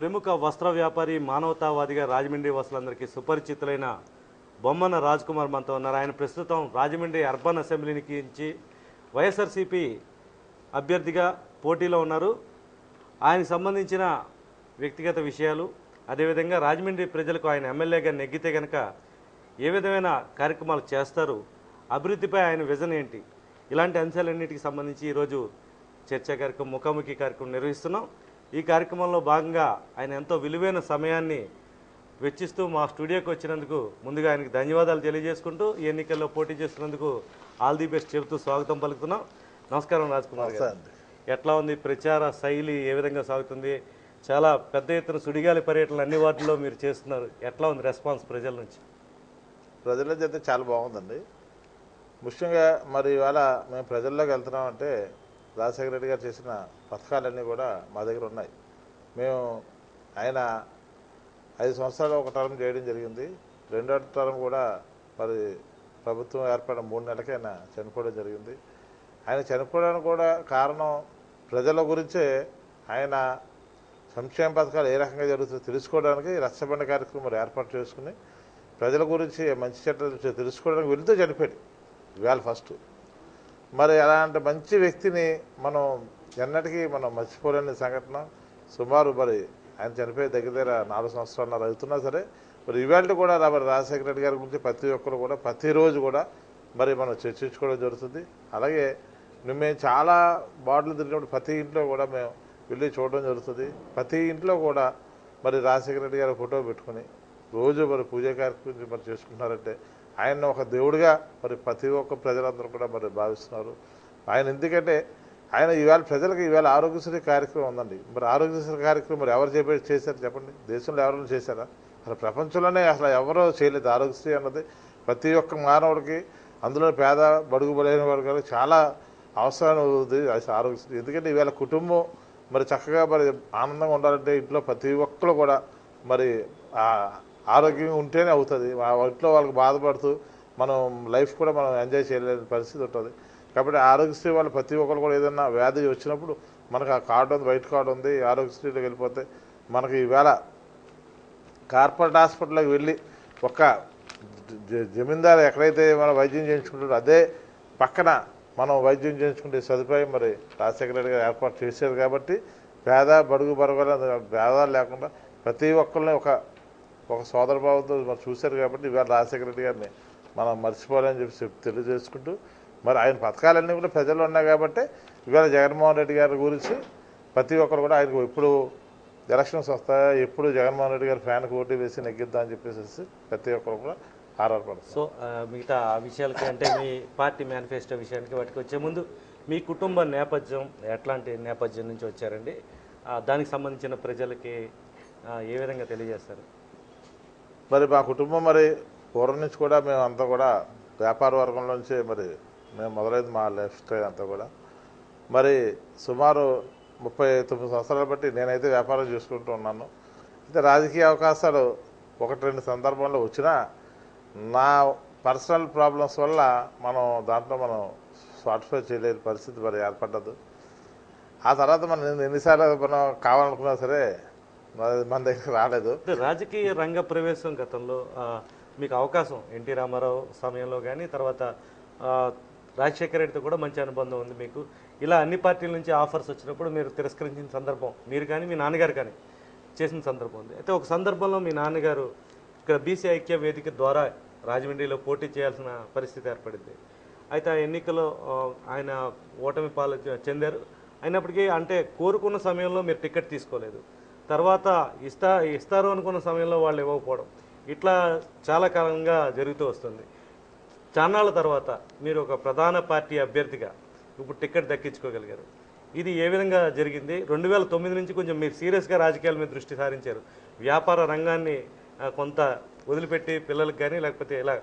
ప్రముఖ వస్త్ర వ్యాపారి మానవతావాదిగా రాజమండ్రి వాసులందరికీ సుపరిచితులైన బొమ్మన రాజ్ కుమార్ మనతో ఉన్నారు. ఆయన ప్రస్తుతం రాజమండ్రి అర్బన్ అసెంబ్లీకి నుంచి వైఎస్ఆర్సీపీ అభ్యర్థిగా పోటీలో ఉన్నారు. ఆయనకు సంబంధించిన వ్యక్తిగత విషయాలు, అదేవిధంగా రాజమండ్రి ప్రజలకు ఆయన ఎమ్మెల్యేగా నెగ్గితే కనుక ఏ విధమైన కార్యక్రమాలు చేస్తారు, అభివృద్ధిపై ఆయన విజన్ ఏంటి, ఇలాంటి అంశాలన్నిటికి సంబంధించి ఈరోజు చర్చా కార్యక్రమం, ముఖాముఖి కార్యక్రమం నిర్వహిస్తున్నాం. ఈ కార్యక్రమంలో భాగంగా ఆయన ఎంతో విలువైన సమయాన్ని వెచ్చిస్తూ మా స్టూడియోకి వచ్చినందుకు ముందుగా ఆయనకు ధన్యవాదాలు తెలియజేసుకుంటూ ఈ ఎన్నికల్లో పోటీ చేస్తున్నందుకు ఆల్ ది బెస్ట్ చెబుతూ స్వాగతం పలుకుతున్నాం. నమస్కారం రాజ్ కుమార్ గారు. ఎట్లా ఉంది ప్రచార శైలి, ఏ విధంగా సాగుతుంది? చాలా పెద్ద ఎత్తున సుడిగాలి పర్యటనలు అన్ని వార్డుల్లో మీరు చేస్తున్నారు. ఎట్లా ఉంది రెస్పాన్స్ ప్రజల నుంచి? ప్రజల నుంచి అయితే చాలా బాగుందండి. ముఖ్యంగా మరి ఇవాళ మేము ప్రజల్లోకి వెళ్తున్నామంటే రాజశేఖర రెడ్డి గారు చేసిన పథకాలన్నీ కూడా మా దగ్గర ఉన్నాయి. మేము ఆయన 5 సంవత్సరాలు ఒక టర్మ్ చేయడం జరిగింది. రెండో టర్మ్ కూడా మరి ప్రభుత్వం ఏర్పడిన 3 నెలలకే ఆయన చనిపోవడం జరిగింది. ఆయన చనిపోవడానికి కూడా కారణం ప్రజల గురించే. ఆయన సంక్షేమ పథకాలు ఏ రకంగా జరుగుతుందో తెలుసుకోవడానికి రచ్చబండ కార్యక్రమం ఏర్పాటు చేసుకుని ప్రజల గురించి మంచి చెడ్డ తెలుసుకోవడానికి వెళుతూ చనిపోయాడు ఇవాళ ఫస్ట్. మరి అలాంటి మంచి వ్యక్తిని మనం ఎన్నటికీ మనం మర్చిపోలేని సంఘటన. సుమారు మరి ఆయన చనిపోయి దగ్గర 4 సంవత్సరాలు అవుతున్నా సరే మరి ఇవాళ కూడా మరి రాజశేఖర రెడ్డి గారి గురించి ప్రతి ఒక్కరు కూడా ప్రతిరోజు కూడా మరి మనం చర్చించుకోవడం జరుగుతుంది. అలాగే మేము చాలా బాటలు తిరిగినప్పుడు ప్రతి ఇంట్లో కూడా మేము వెళ్ళి చూడడం జరుగుతుంది. ప్రతి ఇంట్లో కూడా మరి రాజశేఖర రెడ్డి గారి ఫోటో పెట్టుకుని రోజు మరి పూజ కార్యక్రమం మరి చేసుకుంటున్నారంటే ఆయన ఒక దేవుడిగా మరి ప్రతి ఒక్క ప్రజలందరూ కూడా మరి భావిస్తున్నారు. ఆయన ఎందుకంటే ఆయన ఈవేళ ప్రజలకు ఈవేళ ఆరోగ్యశ్రీ కార్యక్రమం ఉందండి. మరి ఆరోగ్యశ్రీ కార్యక్రమం మరి ఎవరు చేశారు చెప్పండి? దేశంలో ఎవరైనా చేశారా? అసలు ప్రపంచంలోనే అసలు ఎవరో చేయలేదు ఆరోగ్యశ్రీ అన్నది. ప్రతి ఒక్క మానవుడికి, అందులో పేద బడుగు బలైన వర్గాలకు చాలా అవసరం అవుతుంది ఆరోగ్యశ్రీ. ఎందుకంటే ఈవేళ కుటుంబం మరి చక్కగా మరి ఆనందంగా ఉండాలంటే ఇంట్లో ప్రతి ఒక్కరు కూడా మరి ఆరోగ్యంగా ఉంటేనే అవుతుంది. ఆ ఇంట్లో వాళ్ళకి బాధపడుతూ మనం లైఫ్ కూడా మనం ఎంజాయ్ చేయలేని పరిస్థితి ఉంటుంది. కాబట్టి ఆరోగ్యశ్రీ వాళ్ళు ప్రతి ఒక్కరు కూడా ఏదైనా వ్యాధి వచ్చినప్పుడు మనకు ఆ కార్డు ఉంది, వైట్ కార్డు ఉంది, ఆరోగ్యశ్రీలోకి వెళ్ళిపోతే మనకి ఈవేళ కార్పొరేట్ హాస్పిటల్లోకి వెళ్ళి ఒక జమీందారు ఎక్కడైతే మనం వైద్యం చేయించుకుంటాడో అదే పక్కన మనం వైద్యం చేయించుకుంటే సదుపాయం మరి రాజశేఖర రెడ్డి గారు ఏర్పాటు చేశారు. కాబట్టి పేద బడుగు బరగల భేదాలు లేకుండా ప్రతి ఒక్కరిని ఒక సోదరభావంతో మరి చూశారు. కాబట్టి ఇవాళ రాజశేఖర రెడ్డి గారిని మనం మర్చిపోవాలని చెప్పి తెలియజేసుకుంటూ మరి ఆయన పథకాలన్నీ కూడా ప్రజల్లో ఉన్నాయి. కాబట్టి ఇవాళ జగన్మోహన్ రెడ్డి గారి గురించి ప్రతి ఒక్కరు కూడా ఆయనకు ఎప్పుడు ఎలక్షన్స్ వస్తాయో, ఎప్పుడు జగన్మోహన్ రెడ్డి గారి ఫ్యాన్కి ఓటు వేసి నెగ్గిద్దాం అని చెప్పేసి ప్రతి ఒక్కరు కూడా ఆధారపడతారు. సో మిగతా విషయాలకి అంటే మీ పార్టీ మేనిఫెస్టో విషయానికి వాటికి వచ్చే ముందు మీ కుటుంబ నేపథ్యం ఎట్లాంటి నేపథ్యం నుంచి వచ్చారండి? దానికి సంబంధించిన ప్రజలకి ఏ విధంగా తెలియజేస్తారు? మరి మా కుటుంబం మరి పూర్వం నుంచి కూడా మేము అంతా కూడా వ్యాపార వర్గంలో నుంచే మరి మేము మొదలైంది మా లైఫ్ స్టైల్ అంతా కూడా. మరి సుమారు 39 సంవత్సరాలు బట్టి నేనైతే వ్యాపారం చేసుకుంటూ ఉన్నాను. అయితే రాజకీయ అవకాశాలు 1-2 సందర్భంలో వచ్చినా నా పర్సనల్ ప్రాబ్లమ్స్ వల్ల మనం దాంట్లో మనం సాటిస్ఫై చేయలేని పరిస్థితి మరి ఏర్పడ్డదు. ఆ తర్వాత మనం ఎన్నిసార్లు మనం కావాలనుకున్నా సరే మన దగ్గర రాలేదు. రాజకీయ రంగ ప్రవేశం గతంలో మీకు అవకాశం ఎన్టీ రామారావు సమయంలో కానీ, తర్వాత రాజశేఖర రెడ్డితో కూడా మంచి అనుబంధం ఉంది మీకు. ఇలా అన్ని పార్టీల నుంచి ఆఫర్స్ వచ్చినప్పుడు మీరు తిరస్కరించిన సందర్భం మీరు కానీ మీ నాన్నగారు కానీ చేసిన సందర్భం ఉంది. అయితే ఒక సందర్భంలో మీ నాన్నగారు ఇక్కడ బీసీ ఐక్య వేదిక ద్వారా రాజమండ్రిలో పోటీ చేయాల్సిన పరిస్థితి ఏర్పడింది. అయితే ఆ ఎన్నికలో ఆయన ఓటమి పాలు చెందారు. అయినప్పటికీ అంటే కోరుకున్న సమయంలో మీరు టికెట్ తీసుకోలేదు. తర్వాత ఇస్తారు అనుకున్న సమయంలో వాళ్ళు ఇవ్వకపోవడం, ఇట్లా చాలా కాలంగా జరుగుతూ వస్తుంది. చాన్నాళ్ళ తర్వాత మీరు ఒక ప్రధాన పార్టీ అభ్యర్థిగా ఇప్పుడు టికెట్ దక్కించుకోగలిగారు. ఇది ఏ విధంగా జరిగింది? 2009 నుంచి కొంచెం మీరు సీరియస్గా రాజకీయాల మీద దృష్టి సారించారు. వ్యాపార రంగాన్ని కొంత వదిలిపెట్టి పిల్లలకు కానీ లేకపోతే ఇలా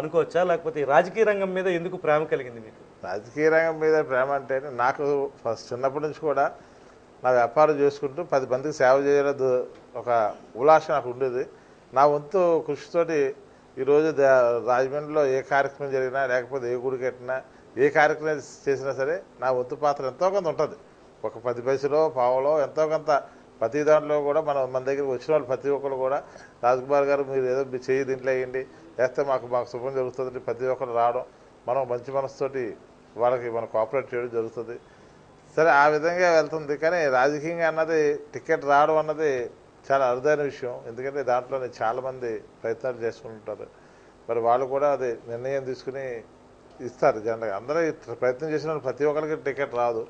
అనుకోవచ్చా? లేకపోతే రాజకీయ రంగం మీద ఎందుకు ప్రేమ కలిగింది మీకు? రాజకీయ రంగం మీద ప్రేమ అంటే నాకు ఫస్ట్ చిన్నప్పటి నుంచి కూడా నా వ్యాపారం చేసుకుంటూ 10 మందికి సేవ చేయలేదు ఒక ఉల్లాస నాకు ఉండేది. నా వంతు కృషితోటి ఈరోజు రాజమండ్రిలో ఏ కార్యక్రమం జరిగినా, లేకపోతే ఏ గుడి కట్టినా, ఏ కార్యక్రమం చేసినా సరే నా వంతు పాత్ర ఎంతో కొంత ఉంటుంది. ఒక 10 పైసలో పావులో ఎంతో కొంత ప్రతి దాంట్లో కూడా మన దగ్గరికి వచ్చిన వాళ్ళు ప్రతి ఒక్కరు కూడా రాజ్కుమార్ గారు మీరు ఏదో మీ చెయ్యి దీంట్లో వేయండి, వేస్తే మాకు శుభం జరుగుతుంది, ప్రతి ఒక్కరు రావడం, మనం మంచి మనసుతోటి వాళ్ళకి మనం కోఆపరేట్ చేయడం జరుగుతుంది. సరే ఆ విధంగా వెళ్తుంది. కానీ రాజకీయంగా అన్నది టికెట్ రావడం అన్నది చాలా అరుదైన విషయం. ఎందుకంటే దాంట్లోనే చాలామంది ప్రయత్నాలు చేసుకుంటుంటారు. మరి వాళ్ళు కూడా అది నిర్ణయం తీసుకుని ఇస్తారు. జనరల్గా అందరూ ప్రయత్నం చేసిన ప్రతి ఒక్కరికి టికెట్ రాదు.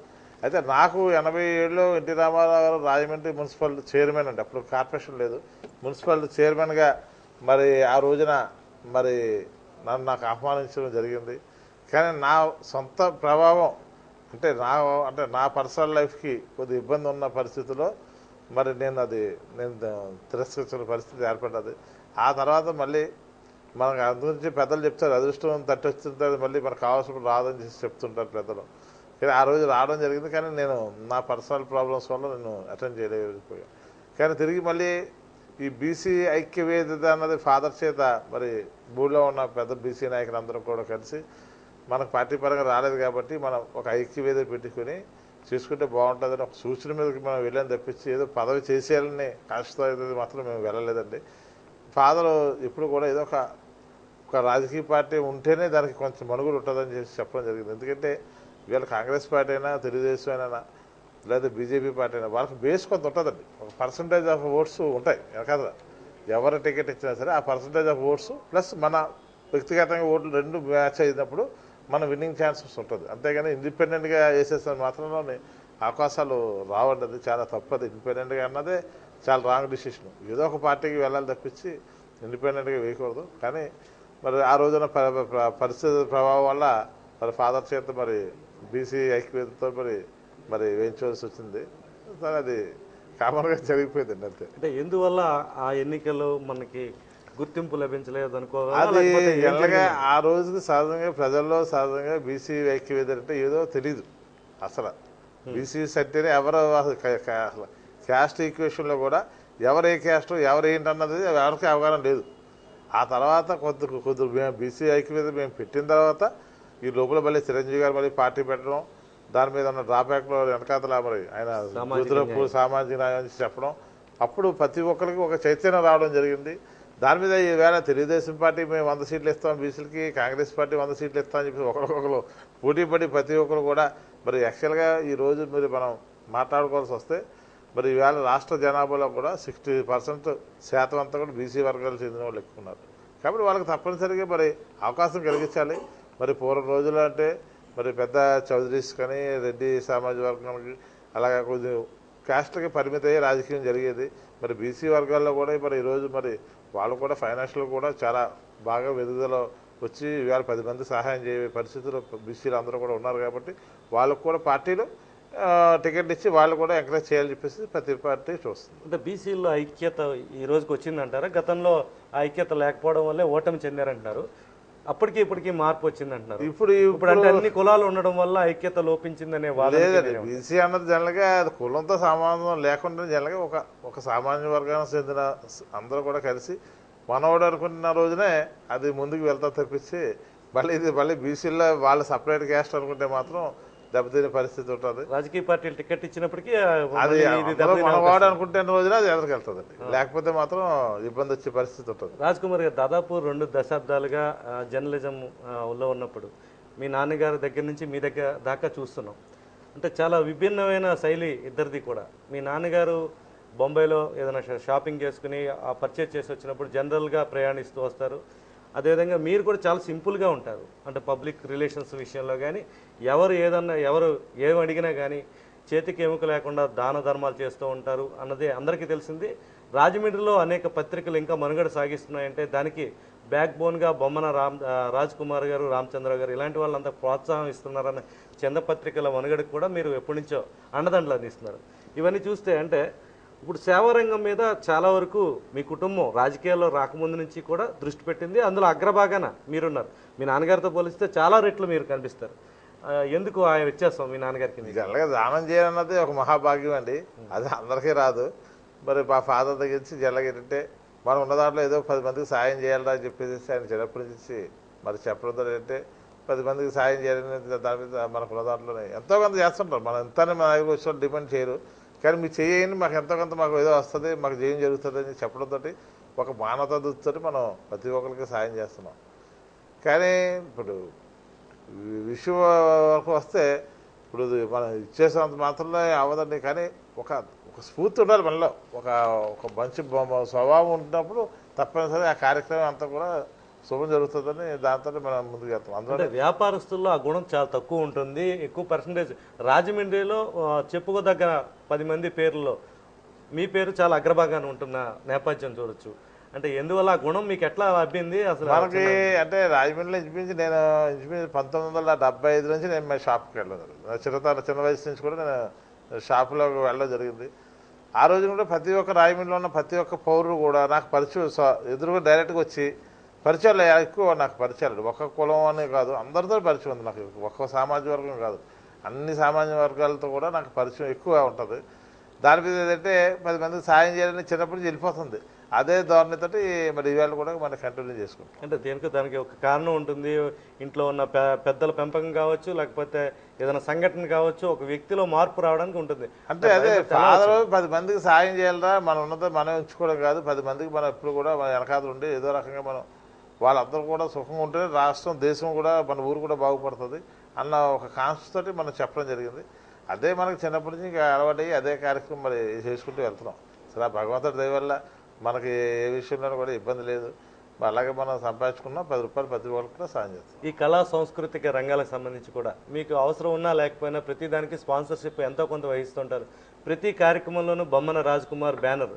అయితే నాకు 87లో ఎన్టీ రామారావు గారు రాజమండ్రి మున్సిపల్ చైర్మన్ అండి, అప్పుడు కార్పొరేషన్ లేదు, మున్సిపల్ చైర్మన్గా మరి ఆ రోజున మరి నాకు ఆహ్వానించడం జరిగింది. కానీ నా సొంత ప్రభావం అంటే నా పర్సనల్ లైఫ్కి కొద్ది ఇబ్బంది ఉన్న పరిస్థితిలో మరి నేను తిరస్కరించిన పరిస్థితి ఏర్పడ్డది. ఆ తర్వాత మళ్ళీ మనకు అందుగురించి పెద్దలు చెప్తారు, అదృష్టం తట్టి వస్తుంటుంది, మళ్ళీ మనకు కావాల్సినప్పుడు రాదని చేసి చెప్తుంటారు పెద్దలు. కానీ ఆ రోజు రావడం జరిగింది. కానీ నేను నా పర్సనల్ ప్రాబ్లమ్స్ వల్ల నేను అటెండ్ చేయలేకపోయాను. కానీ తిరిగి మళ్ళీ ఈ బీసీ ఐక్యవేదిక అన్నది ఫాదర్ చేత మరి ఊళ్ళో ఉన్న పెద్ద బీసీ నాయకులు అందరూ కూడా కలిసి మనకు పార్టీ పరంగా రాలేదు కాబట్టి మనం ఒక ఐక్యవేదిక పెట్టుకుని చేసుకుంటే బాగుంటుందని ఒక సూచన మీదకి మనం వెళ్ళని తప్పించి ఏదో పదవి చేసేయాలని కాష్టతో మాత్రం మేము వెళ్ళలేదండి. ఫాదర్ ఎప్పుడు కూడా ఏదో ఒక రాజకీయ పార్టీ ఉంటేనే దానికి కొంచెం మనుగడ ఉంటుందని చెప్పడం జరిగింది. ఎందుకంటే వీళ్ళ కాంగ్రెస్ పార్టీ అయినా తెలుగుదేశం అయినా లేదా బీజేపీ పార్టీ అయినా వాళ్ళకి బేస్ కొంత ఉంటుందండి. ఒక పర్సంటేజ్ ఆఫ్ ఓట్స్ ఉంటాయి కదా, ఎవరు టికెట్ ఇచ్చినా సరే ఆ పర్సంటేజ్ ఆఫ్ ఓట్స్ ప్లస్ మన వ్యక్తిగతంగా ఓట్లు రెండు మ్యాచ్ అయినప్పుడు మన విన్నింగ్ ఛాన్సెస్ ఉంటుంది. అంతేగాని ఇండిపెండెంట్గా వేసేసిన మాత్రంలోనే అవకాశాలు రావండి. అది చాలా తప్పదు. ఇండిపెండెంట్గా అన్నదే చాలా రాంగ్ డిసిషన్. ఏదో ఒక పార్టీకి వెళ్ళాలి తప్పించి ఇండిపెండెంట్గా వేయకూడదు. కానీ మరి ఆ రోజున పరిస్థితి ప్రభావం వల్ల మరి ఫాదర్ చేత మరి బీసీ ఐక్యతతో మరి వేయించవలసి వచ్చింది. సరే అది కామన్గా జరిగిపోయిందండి అంతే. అంటే ఎందువల్ల ఆ ఎన్నికల్లో మనకి గుర్తింపు లభించలేదు అనుకోవాలి. అది ఎలాగా ఆ రోజుకి సహజంగా ప్రజల్లో సహజంగా బీసీ ఐక్యవేదిక అంటే ఏదో తెలీదు. అసలు బీసీస్ అంటేనే ఎవరు క్యాస్ట్ ఈక్వేషన్లో కూడా ఎవరు ఏ క్యాస్ట్ ఎవరు ఏంటన్నది ఎవరికి అవగాహన లేదు. ఆ తర్వాత కొద్ది మేము బీసీ ఐక్యవేదిక మేము పెట్టిన తర్వాత ఈ లోపల మళ్ళీ చిరంజీవి గారు మళ్ళీ పార్టీ పెట్టడం, దాని మీద ఉన్న డ్రాబ్యాక్లో వెనకాతల మరి ఆయన సామాజిక న్యాయం చెప్పడం, అప్పుడు ప్రతి ఒక్కరికి ఒక చైతన్యం రావడం జరిగింది. దాని మీద ఈవేళ తెలుగుదేశం పార్టీ మేము 100 సీట్లు ఇస్తాం బీసీలకి, కాంగ్రెస్ పార్టీ 100 సీట్లు ఇస్తామని చెప్పి ఒకరికొకరు పోటీ పడి ప్రతి ఒక్కరు కూడా మరి యాక్చువల్గా ఈరోజు మరి మనం మాట్లాడుకోవాల్సి వస్తే మరి ఈవేళ రాష్ట్ర జనాభాలో కూడా 60% అంతా కూడా బీసీ వర్గాలు చెందిన వాళ్ళు ఎక్కువ ఉన్నారు. కాబట్టి వాళ్ళకి తప్పనిసరిగా మరి అవకాశం కలిగించాలి. మరి పూర్వం రోజులు అంటే మరి పెద్ద చౌదరీస్ కానీ రెడ్డి సామాజిక వర్గానికి అలాగే కొంచెం కాస్ట్కి పరిమిత అయ్యే రాజకీయం జరిగేది. మరి బీసీ వర్గాల్లో కూడా మరి ఈరోజు మరి వాళ్ళు కూడా ఫైనాన్షియల్ కూడా చాలా బాగా వెలుగుదల వచ్చి ఇవాళ 10 మంది సహాయం చేయ పరిస్థితులు బీసీలు అందరూ కూడా ఉన్నారు. కాబట్టి వాళ్ళకు కూడా పార్టీలు టికెట్ ఇచ్చి వాళ్ళు కూడా ఎంకరేజ్ చేయాలని చెప్పేసి ప్రతి పార్టీ చూస్తుంది. అంటే బీసీలో ఐక్యత ఈ రోజుకి వచ్చిందంటారా? గతంలో ఐక్యత లేకపోవడం వల్లే ఓటమి చెందారంటున్నారు. ఇప్పటికీ మార్పు వచ్చిందంటున్నారు. ఇప్పుడు అంటే అన్ని కులాలు ఉండడం వల్ల ఐక్యత లోపించిందనే వాదన లేదండి. బీసీ అన్నది జనరల్గా అది కులంతో సంబంధం లేకుండా జనరల్గా ఒక సామాన్య వర్గానికి చెందిన అందరూ కూడా కలిసి మనవాడు అనుకున్న రోజునే అది ముందుకు వెళ్తా తప్పించి మళ్ళీ బీసీలో వాళ్ళు సపరేట్ క్యాస్ట్ అనుకుంటే మాత్రం దెబ్బతినే పరిస్థితి ఉంటుంది. రాజకీయ పార్టీలు టికెట్ ఇచ్చినప్పటికీ అది మనవాడు అనుకుంటే రోజున అది ఎదురుకు వెళ్తుందండి, లేకపోతే మాత్రం ఇబ్బంది వచ్చే పరిస్థితి ఉంటుంది. రాజ్కుమార్ గారు దాదాపు 2 దశాబ్దాలుగా జర్నలిజంలో ఉన్నప్పుడు మీ నాన్నగారి దగ్గర నుంచి మీ దగ్గర దాకా చూస్తున్నాం. అంటే చాలా విభిన్నమైన శైలి ఇద్దరిది కూడా. మీ నాన్నగారు బొంబాయిలో ఏదైనా షాపింగ్ చేసుకుని పర్చేజ్ చేసి వచ్చినప్పుడు జనరల్గా ప్రయాణిస్తూ వస్తారు. అదేవిధంగా మీరు కూడా చాలా సింపుల్గా ఉంటారు. అంటే పబ్లిక్ రిలేషన్స్ విషయంలో కానీ ఎవరు ఏమి అడిగినా కానీ చేతికి ఎముక లేకుండా దాన ధర్మాలు చేస్తూ ఉంటారు అన్నది అందరికీ తెలిసింది. రాజమండ్రిలో అనేక పత్రికలు ఇంకా మనుగడ సాగిస్తున్నాయంటే దానికి బ్యాక్ బోన్గా బొమ్మన రాజ్కుమార్ గారు, రామచంద్ర గారు ఇలాంటి వాళ్ళంతా ప్రోత్సాహం ఇస్తున్నారన్న చందపత్రికల మనుగడకు కూడా మీరు ఎప్పటి నుంచో అండదండలు అందిస్తున్నారు. ఇవన్నీ చూస్తే అంటే ఇప్పుడు సేవారంగం మీద చాలా వరకు మీ కుటుంబం రాజకీయాల్లో రాకముందు నుంచి కూడా దృష్టి పెట్టింది. అందులో అగ్రభాగాన మీరున్నారు. మీ నాన్నగారితో పోలిస్తే చాలా రెట్లు మీరు కనిపిస్తారు. ఎందుకు ఆ వ్యత్యాసం మీ నాన్నగారికి? జనరల్గా దానం చేయాలన్నది ఒక మహాభాగ్యం అండి, అది అందరికీ రాదు. మరి మా ఫాదర్ దగ్గర నుంచి జనరల్గా ఏంటంటే మనం ఉన్న దాంట్లో ఏదో 10 మందికి సాయం చేయాలని చెప్పేసి ఆయన చిన్నప్పటి నుంచి మరి చెప్పడంతో ఏంటంటే 10 మందికి సాయం చేయాలని దాని మీద మనకు ఉన్న దాంట్లోనే ఎంతో కొంత చేస్తుంటారు. మనం ఎంతనే మన దగ్గర వచ్చిన డిపెండ్ చేయరు. కానీ మీరు చేయండి, మాకు ఎంతో కొంత మాకు ఏదో వస్తుంది, మాకు చేయం జరుగుతుంది అని చెప్పడంతో ఒక మానవతా దృష్టితో మనం ప్రతి ఒక్కరికి సాయం చేస్తున్నాం. కానీ ఇప్పుడు విషయం వరకు వస్తే ఇప్పుడు మనం ఇచ్చేసినంత మాత్రమే అవ్వదండి. కానీ ఒక ఒక స్ఫూర్తి ఉండాలి మనలో, ఒక ఒక మంచి స్వభావం ఉన్నప్పుడు తప్పనిసరి ఆ కార్యక్రమం అంతా కూడా శుభం జరుగుతుందని దాంతో మనం ముందుకు వెళ్తాం. అంటే అందులో వ్యాపారస్తుల్లో ఆ గుణం చాలా తక్కువ ఉంటుంది, ఎక్కువ పర్సంటేజ్. రాజమండ్రిలో చెప్పుకోదగ్గ 10 మంది పేర్లలో మీ పేరు చాలా అగ్రభాగాన్ని ఉంటున్న నేపథ్యం చూడొచ్చు. అంటే ఎందువల్ల ఆ గుణం మీకు ఎట్లా లభింది అసలు? మనకి అంటే రాజమండ్రిలో ఇంచుమించి నేను 1975 నుంచి నేను షాప్కి వెళ్ళాను. చిన్న వయసు నుంచి కూడా నేను షాపులోకి వెళ్ళడం జరిగింది. ఆ రోజు కూడా ప్రతి ఒక్క రాజమండ్రిలో ఉన్న ప్రతి ఒక్క పౌరుడు కూడా నాకు పరిచయం, ఎదురుగా డైరెక్ట్గా వచ్చి పరిచయాలు ఎక్కువ నాకు పరిచయాలు. ఒక కులం అనే కాదు, అందరితో పరిచయం ఉంది నాకు. ఒక్క సామాజిక వర్గం కాదు, అన్ని సామాజిక వర్గాలతో కూడా నాకు పరిచయం ఎక్కువ ఉంటుంది. దాని మీద ఏంటంటే 10 మందికి సాయం చేయాలని చిన్నప్పటి నుంచి వెళ్ళిపోతుంది. అదే ధోరణితోటి మరి ఈవేళ కూడా మనం కంటిన్యూ చేసుకుంటాం. అంటే దానికి ఒక కారణం ఉంటుంది. ఇంట్లో ఉన్న పెద్దల పెంపకం కావచ్చు, లేకపోతే ఏదైనా సంఘటన కావచ్చు, ఒక వ్యక్తిలో మార్పు రావడానికి ఉంటుంది. అంటే అదే ఫాదర్ 10 మందికి సాయం చేయాలరా, మనం ఉన్నదో మనం ఉంచుకోవడం కాదు, 10 మందికి మనం ఎప్పుడు కూడా మన వెనకాల ఉండి ఏదో రకంగా మనం వాళ్ళందరూ కూడా సుఖంగా ఉంటే రాష్ట్రం, దేశం కూడా, మన ఊరు కూడా బాగుపడుతుంది అన్న ఒక కాన్సెప్ట్ తోటి మనం చెప్పడం జరిగింది. అదే మనకి చిన్నప్పటి నుంచి ఇంకా అలవాటయ్యి అదే కార్యక్రమం మరి చేసుకుంటూ వెళ్తున్నాం. అసలు ఆ భగవంతుడి దయ వల్ల మనకి ఏ విషయంలో కూడా ఇబ్బంది లేదు. అలాగే మనం సంపాదించుకున్నాం 10 రూపాయలు ప్రతి వాళ్ళకి కూడా సాయం చేస్తాం. ఈ కళా సాంస్కృతిక రంగాలకు సంబంధించి కూడా మీకు అవసరం ఉన్నా లేకపోయినా ప్రతి దానికి స్పాన్సర్షిప్ ఎంతో కొంత వహిస్తుంటారు. ప్రతి కార్యక్రమంలోనూ బొమ్మన రాజ్ కుమార్ బ్యానర్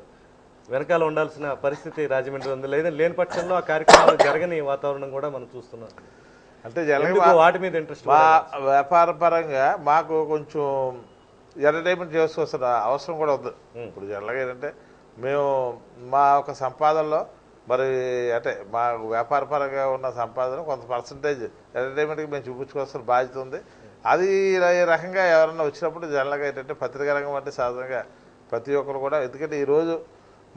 వెనకాల ఉండాల్సిన పరిస్థితి రాజమండ్రి ఉంది. లేదా లేని పక్షంలో ఆ కార్యక్రమాలు జరగని వాతావరణం కూడా మనం చూస్తున్నాం. అంటే వాటి మీద ఇంట్రెస్ట్ మా వ్యాపార పరంగా మాకు కొంచెం ఎంటర్టైన్మెంట్ చేసుకోవాల్సిన అవసరం కూడా ఉంది. ఇప్పుడు జనరల్గా ఏంటంటే మేము మా ఒక సంపాదనలో మరి అంటే మా వ్యాపార పరంగా ఉన్న సంపాదన కొంత పర్సంటేజ్ ఎంటర్టైన్మెంట్కి మేము చూపించుకోవాల్సిన బాధ్యత ఉంది. అది ఈ రకంగా ఎవరన్నా వచ్చినప్పుడు జనరల్గా ఏంటంటే పత్రికా రంగం అంటే సాధారణంగా ప్రతి ఒక్కరు కూడా, ఎందుకంటే ఈరోజు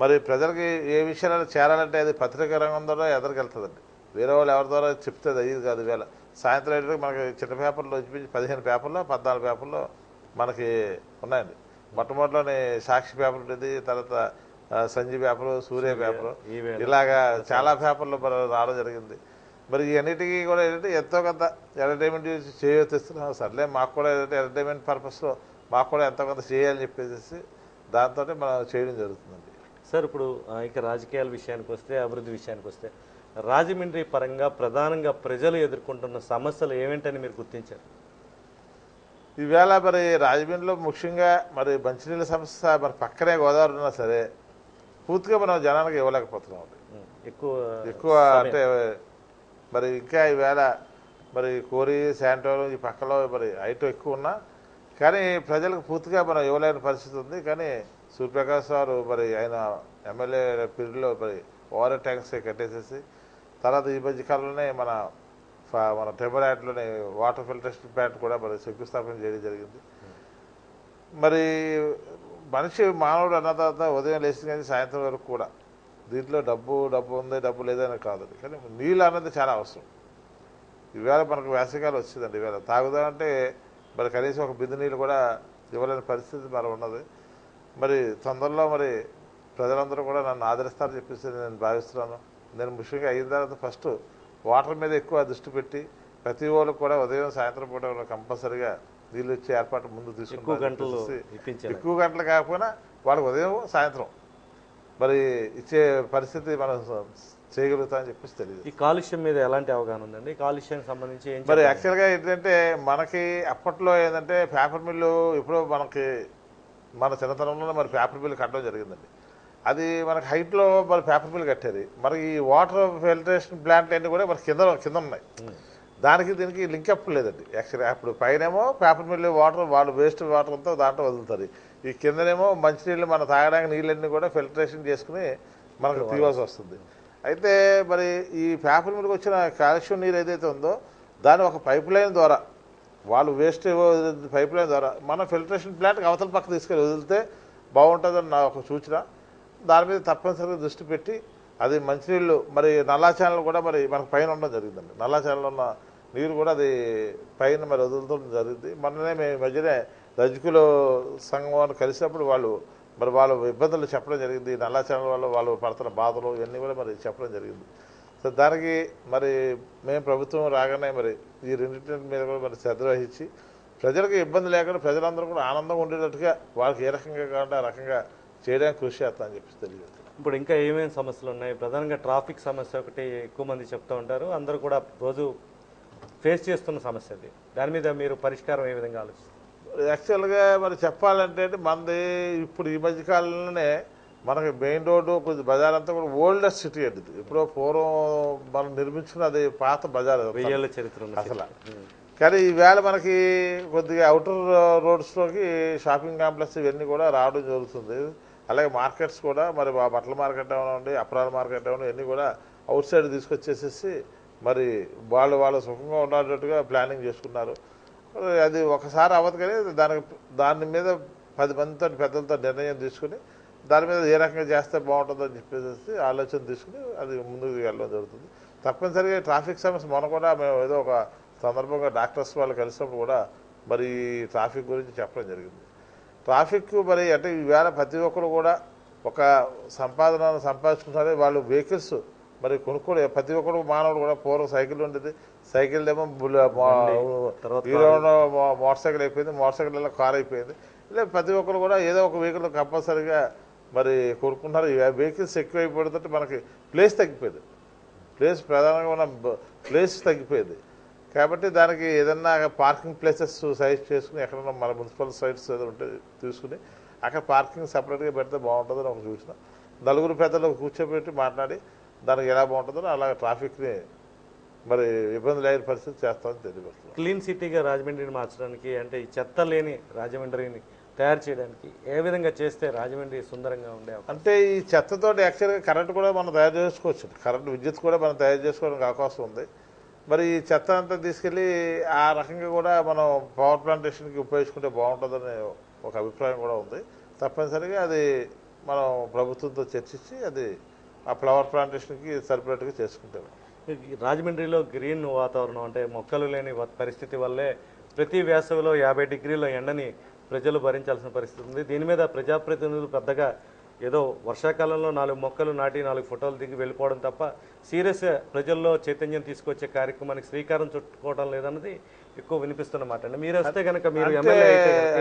మరి ప్రజలకి ఏ విషయాలు చేరాలంటే అది పత్రికా రంగం ద్వారా ఎదరికెళ్తుందండి. వేరే వాళ్ళు ఎవరి ద్వారా చెప్తే అది అయ్యేది కాదు. వేళ సాయంత్రం అయితే మనకి చిన్న పేపర్లో వచ్చి 15 పేపర్లో 14 పేపర్లో మనకి ఉన్నాయండి. మొట్టమొదటిలోని సాక్షి పేపర్ ఉండేది, తర్వాత సంజయ్ పేపరు, సూర్య పేపరు, ఇలాగా చాలా పేపర్లు రావడం జరిగింది. మరి ఇవన్నిటికీ కూడా ఏంటంటే ఎంతో కొంత ఎంటర్టైన్మెంట్ చేయొస్తున్నాం. సర్లే మాకు కూడా ఏంటంటే ఎంటర్టైన్మెంట్ పర్పస్లో మాకు కూడా ఎంతో కొంత చేయాలని చెప్పేసి దాంతో మనం చేయడం జరుగుతుందండి. సార్, ఇప్పుడు ఇక రాజకీయాల విషయానికి వస్తే, అభివృద్ధి విషయానికి వస్తే, రాజమండ్రి పరంగా ప్రధానంగా ప్రజలు ఎదుర్కొంటున్న సమస్యలు ఏమిటని మీరు గుర్తించారు? ఈవేళ మరి రాజమండ్రిలో ముఖ్యంగా మరి మంచినీళ్ళ సమస్య మరి పక్కనే గోదావరి ఉన్నా సరే పూర్తిగా మనం జనానికి ఇవ్వలేకపోతున్నాం. ఎక్కువ అంటే మరి ఇంకా ఈవేళ మరి కోరి, శాంటోలు ఈ పక్కలో మరి ఐటమ్ ఎక్కువ ఉన్నా కానీ ప్రజలకు పూర్తిగా మనం ఇవ్వలేని పరిస్థితి ఉంది. కానీ సూర్యప్రకాష్ గారు మరి ఆయన ఎమ్మెల్యే పీరియడ్లో మరి ఓవర్ ట్యాంక్స్ కట్టేసేసి, తర్వాత ఈ మధ్య కాలంలోనే మన టెంబర్ యార్డ్లోనే వాటర్ ఫిల్టరేషన్ ప్లాంట్ కూడా మరి శంకుస్థాపన చేయడం జరిగింది. మరి మనిషి మానవుడు అన్న తర్వాత ఉదయం లేచి కానీ సాయంత్రం వరకు కూడా దీంట్లో డబ్బు ఉంది, డబ్బు లేదని కాదు, కానీ నీళ్ళు అన్నది చాలా అవసరం. ఈవేళ మనకు వేసవికాలం వచ్చిందండి. ఈవేళ తాగుదామంటే మరి కనీసం ఒక బిందె నీళ్ళు కూడా ఇవ్వలేని పరిస్థితి మరి ఉన్నది. మరి తొందరలో మరి ప్రజలందరూ కూడా నన్ను ఆదరిస్తారని చెప్పేసి నేను భావిస్తున్నాను. నేను ముఖ్యంగా అయిన తర్వాత ఫస్ట్ వాటర్ మీద ఎక్కువ దృష్టి పెట్టి ప్రతి వాళ్ళు కూడా ఉదయం సాయంత్రం పూట కంపల్సరిగా నీళ్ళు ఇచ్చే ఏర్పాటు ముందు తీసుకుంటారు. ఎక్కువ గంటలు కాకపోయినా వాళ్ళకి ఉదయం సాయంత్రం మరి ఇచ్చే పరిస్థితి మనం చేయగలుగుతామని చెప్పేసి తెలియదు. ఈ కాలుష్యం మీద ఎలాంటి అవగాహన ఉందండి? కాలుష్యానికి సంబంధించి మరి యాక్చువల్గా ఏంటంటే మనకి అప్పట్లో ఏంటంటే పేపర్ మిల్లు ఇప్పుడు మనకి మన చిన్నతనంలో మరి పేపర్ మిల్లు కట్టడం జరిగిందండి. అది మనకి హైట్లో మరి పేపర్ మిల్ కట్టారు. మరి ఈ వాటర్ ఫిల్టరేషన్ ప్లాంట్ అన్నీ కూడా మరి కింద ఉన్నాయి. దానికి దీనికి లింకప్ లేదండి. యాక్చువల్గా అప్పుడు పైనేమో పేపర్ మిల్లు వాటర్ వాళ్ళు వేస్ట్ వాటర్ అంతా దాంట్లో వదులుతారు. ఈ కిందనేమో మంచినీళ్ళు మన తాగడానికి నీళ్ళన్నీ కూడా ఫిల్టరేషన్ చేసుకుని మనకు తీవాల్సి వస్తుంది. అయితే మరి ఈ పేపర్ మిల్కి వచ్చిన కాల్షియం నీరు ఏదైతే ఉందో దాన్ని ఒక పైప్ లైన్ ద్వారా వాళ్ళు వేస్ట్ పైప్ లైన్ ద్వారా మన ఫిల్టరేషన్ ప్లాంట్కి అవతల పక్క తీసుకెళ్ళి వదిలితే బాగుంటుందని నా ఒక సూచన. దాని మీద తప్పనిసరిగా దృష్టి పెట్టి అది మంచినీళ్ళు మరి నల్లా ఛానల్ కూడా మరి మనకు పైన ఉండడం జరిగిందండి. నల్లా ఛానల్ ఉన్న నీరు కూడా అది పైన మరి వదులుతూ జరిగింది. మొన్ననే మేము మధ్యనే రజకుల సంఘం వాళ్ళు కలిసినప్పుడు వాళ్ళు మరి వాళ్ళ ఇబ్బందులు చెప్పడం జరిగింది. నల్లా ఛానల్ వల్ల వాళ్ళు పడుతున్న బాధలు ఇవన్నీ కూడా మరి చెప్పడం జరిగింది. సో దానికి మరి మేము ప్రభుత్వం రాగానే మరి ఈ రెండింటి మీద కూడా మరి శ్రద్ధ వహించి ప్రజలకు ఇబ్బంది లేకుండా ప్రజలందరూ కూడా ఆనందంగా ఉండేటట్టుగా వాళ్ళకి ఏ రకంగా కావాలంటే ఆ రకంగా చేయడానికి కృషి చేస్తామని చెప్పి తెలియజేస్తాం. ఇప్పుడు ఇంకా ఏమేమి సమస్యలు ఉన్నాయి? ప్రధానంగా ట్రాఫిక్ సమస్య ఒకటి ఎక్కువ మంది చెప్తూ ఉంటారు, అందరూ కూడా రోజు ఫేస్ చేస్తున్న సమస్య అది. దాని మీద మీరు పరిష్కారం ఏ విధంగా ఆలోచిస్తారు? యాక్చువల్గా మరి చెప్పాలంటే మనది ఇప్పుడు ఈ మధ్యకాలంలోనే మనకి మెయిన్ రోడ్డు కొంచెం బజార్ అంతా కూడా ఓల్డెస్ట్ సిటీ అండి. ఇది ఎప్పుడో పూర్వం మనం నిర్మించుకున్నది పాత బజార్ 1000 ఏళ్ల చరిత్ర ఉన్న అసలు. కానీ ఈవేళ మనకి కొద్దిగా అవుటర్ రోడ్స్లోకి షాపింగ్ కాంప్లెక్స్ ఇవన్నీ కూడా రావడం జరుగుతుంది. అలాగే మార్కెట్స్ కూడా మరి బట్టల మార్కెట్ ఏమైనా అప్రాల మార్కెట్ ఏమైనా ఇవన్నీ కూడా అవుట్ సైడ్ తీసుకొచ్చేసేసి మరి వాళ్ళు సుఖంగా ఉండేటట్టుగా ప్లానింగ్ చేసుకున్నారు. అది ఒకసారి అవ్వదు కానీ దాని మీద 10 మందితో పెద్దలతో నిర్ణయం తీసుకుని దాని మీద ఏ రకంగా చేస్తే బాగుంటుందని చెప్పేసి ఆలోచన తీసుకుని అది ముందుకు వెళ్ళడం జరుగుతుంది. తప్పనిసరిగా ట్రాఫిక్ సమస్య మొన్న కూడా మేము ఏదో ఒక సందర్భంగా డాక్టర్స్ వాళ్ళు కలిసినప్పుడు కూడా మరి ట్రాఫిక్ గురించి చెప్పడం జరిగింది. ట్రాఫిక్ మరి అంటే ఈవేళ ప్రతి ఒక్కరు కూడా ఒక సంపాదనను సంపాదించుకుంటారే వాళ్ళు వెహికల్స్ మరి కొనుక్కోలే. ప్రతి ఒక్కరు మానవుడు కూడా పూర్వం సైకిల్ ఉండేది, సైకిల్ ఏమో హీరో మోటార్ సైకిల్ అయిపోయింది, మోటార్ సైకిల్ వల్ల కార్ అయిపోయింది. ఇలా ప్రతి ఒక్కరు కూడా ఏదో ఒక వెహికల్ కంపల్సరీగా మరి కొనుక్కుంటున్నారు. వెహికల్స్ ఎక్కువ అయిపోతుంటే మనకి ప్లేస్ తగ్గిపోయింది, ప్రధానంగా మన ప్లేస్ తగ్గిపోయింది. కాబట్టి దానికి ఏదన్నా పార్కింగ్ ప్లేసెస్ సజెస్ట్ చేసుకుని ఎక్కడన్నా మన మున్సిపల్ సైట్స్ ఏదో ఉంటే తీసుకుని అక్కడ పార్కింగ్ సపరేట్గా పెడితే బాగుంటుందని ఒక చూసిన. నలుగురు పెద్దలు కూర్చోబెట్టి మాట్లాడి దానికి ఎలా బాగుంటుందో అలా ట్రాఫిక్ని మరి ఇబ్బంది లేని పరిస్థితి చేస్తామని తెలియజేస్తున్నాం. క్లీన్ సిటీగా రాజమండ్రిని మార్చడానికి అంటే ఈ చెత్త లేని రాజమండ్రిని తయారు చేయడానికి ఏ విధంగా చేస్తే రాజమండ్రి సుందరంగా ఉండే అంటే ఈ చెత్తతో యాక్చువల్గా కరెంట్ కూడా మనం తయారు చేసుకోవచ్చు. కరెంట్ విద్యుత్ కూడా మనం తయారు చేసుకోవడానికి అవకాశం ఉంది. మరి ఈ చెత్త అంతా తీసుకెళ్ళి ఆ రకంగా కూడా మనం పవర్ ప్లాంటేషన్కి ఉపయోగించుకుంటే బాగుంటుందనే ఒక అభిప్రాయం కూడా ఉంది. తప్పనిసరిగా అది మనం ప్రభుత్వంతో చర్చించి అది ఆ ఫ్లవర్ ప్లాంటేషన్కి సరిపడేట్టుగా చేసుకుంటాం. రాజమండ్రిలో గ్రీన్ వాతావరణం అంటే మొక్కలు లేని పరిస్థితి వల్లే ప్రతి వేసవిలో 50 డిగ్రీల ఎండని ప్రజలు భరించాల్సిన పరిస్థితి ఉంది. దీని మీద ప్రజాప్రతినిధులు పెద్దగా ఏదో వర్షాకాలంలో 4 మొక్కలు నాటి 4 ఫోటోలు దిగి వెళ్ళిపోవడం తప్ప సీరియస్గా ప్రజల్లో చైతన్యం తీసుకొచ్చే కార్యక్రమానికి శ్రీకారం చుట్టుకోవడం లేదన్నది ఎక్కువ వినిపిస్తున్న మాట అండి. మీరు వస్తే కనుక మీరు ఎమ్మెల్యే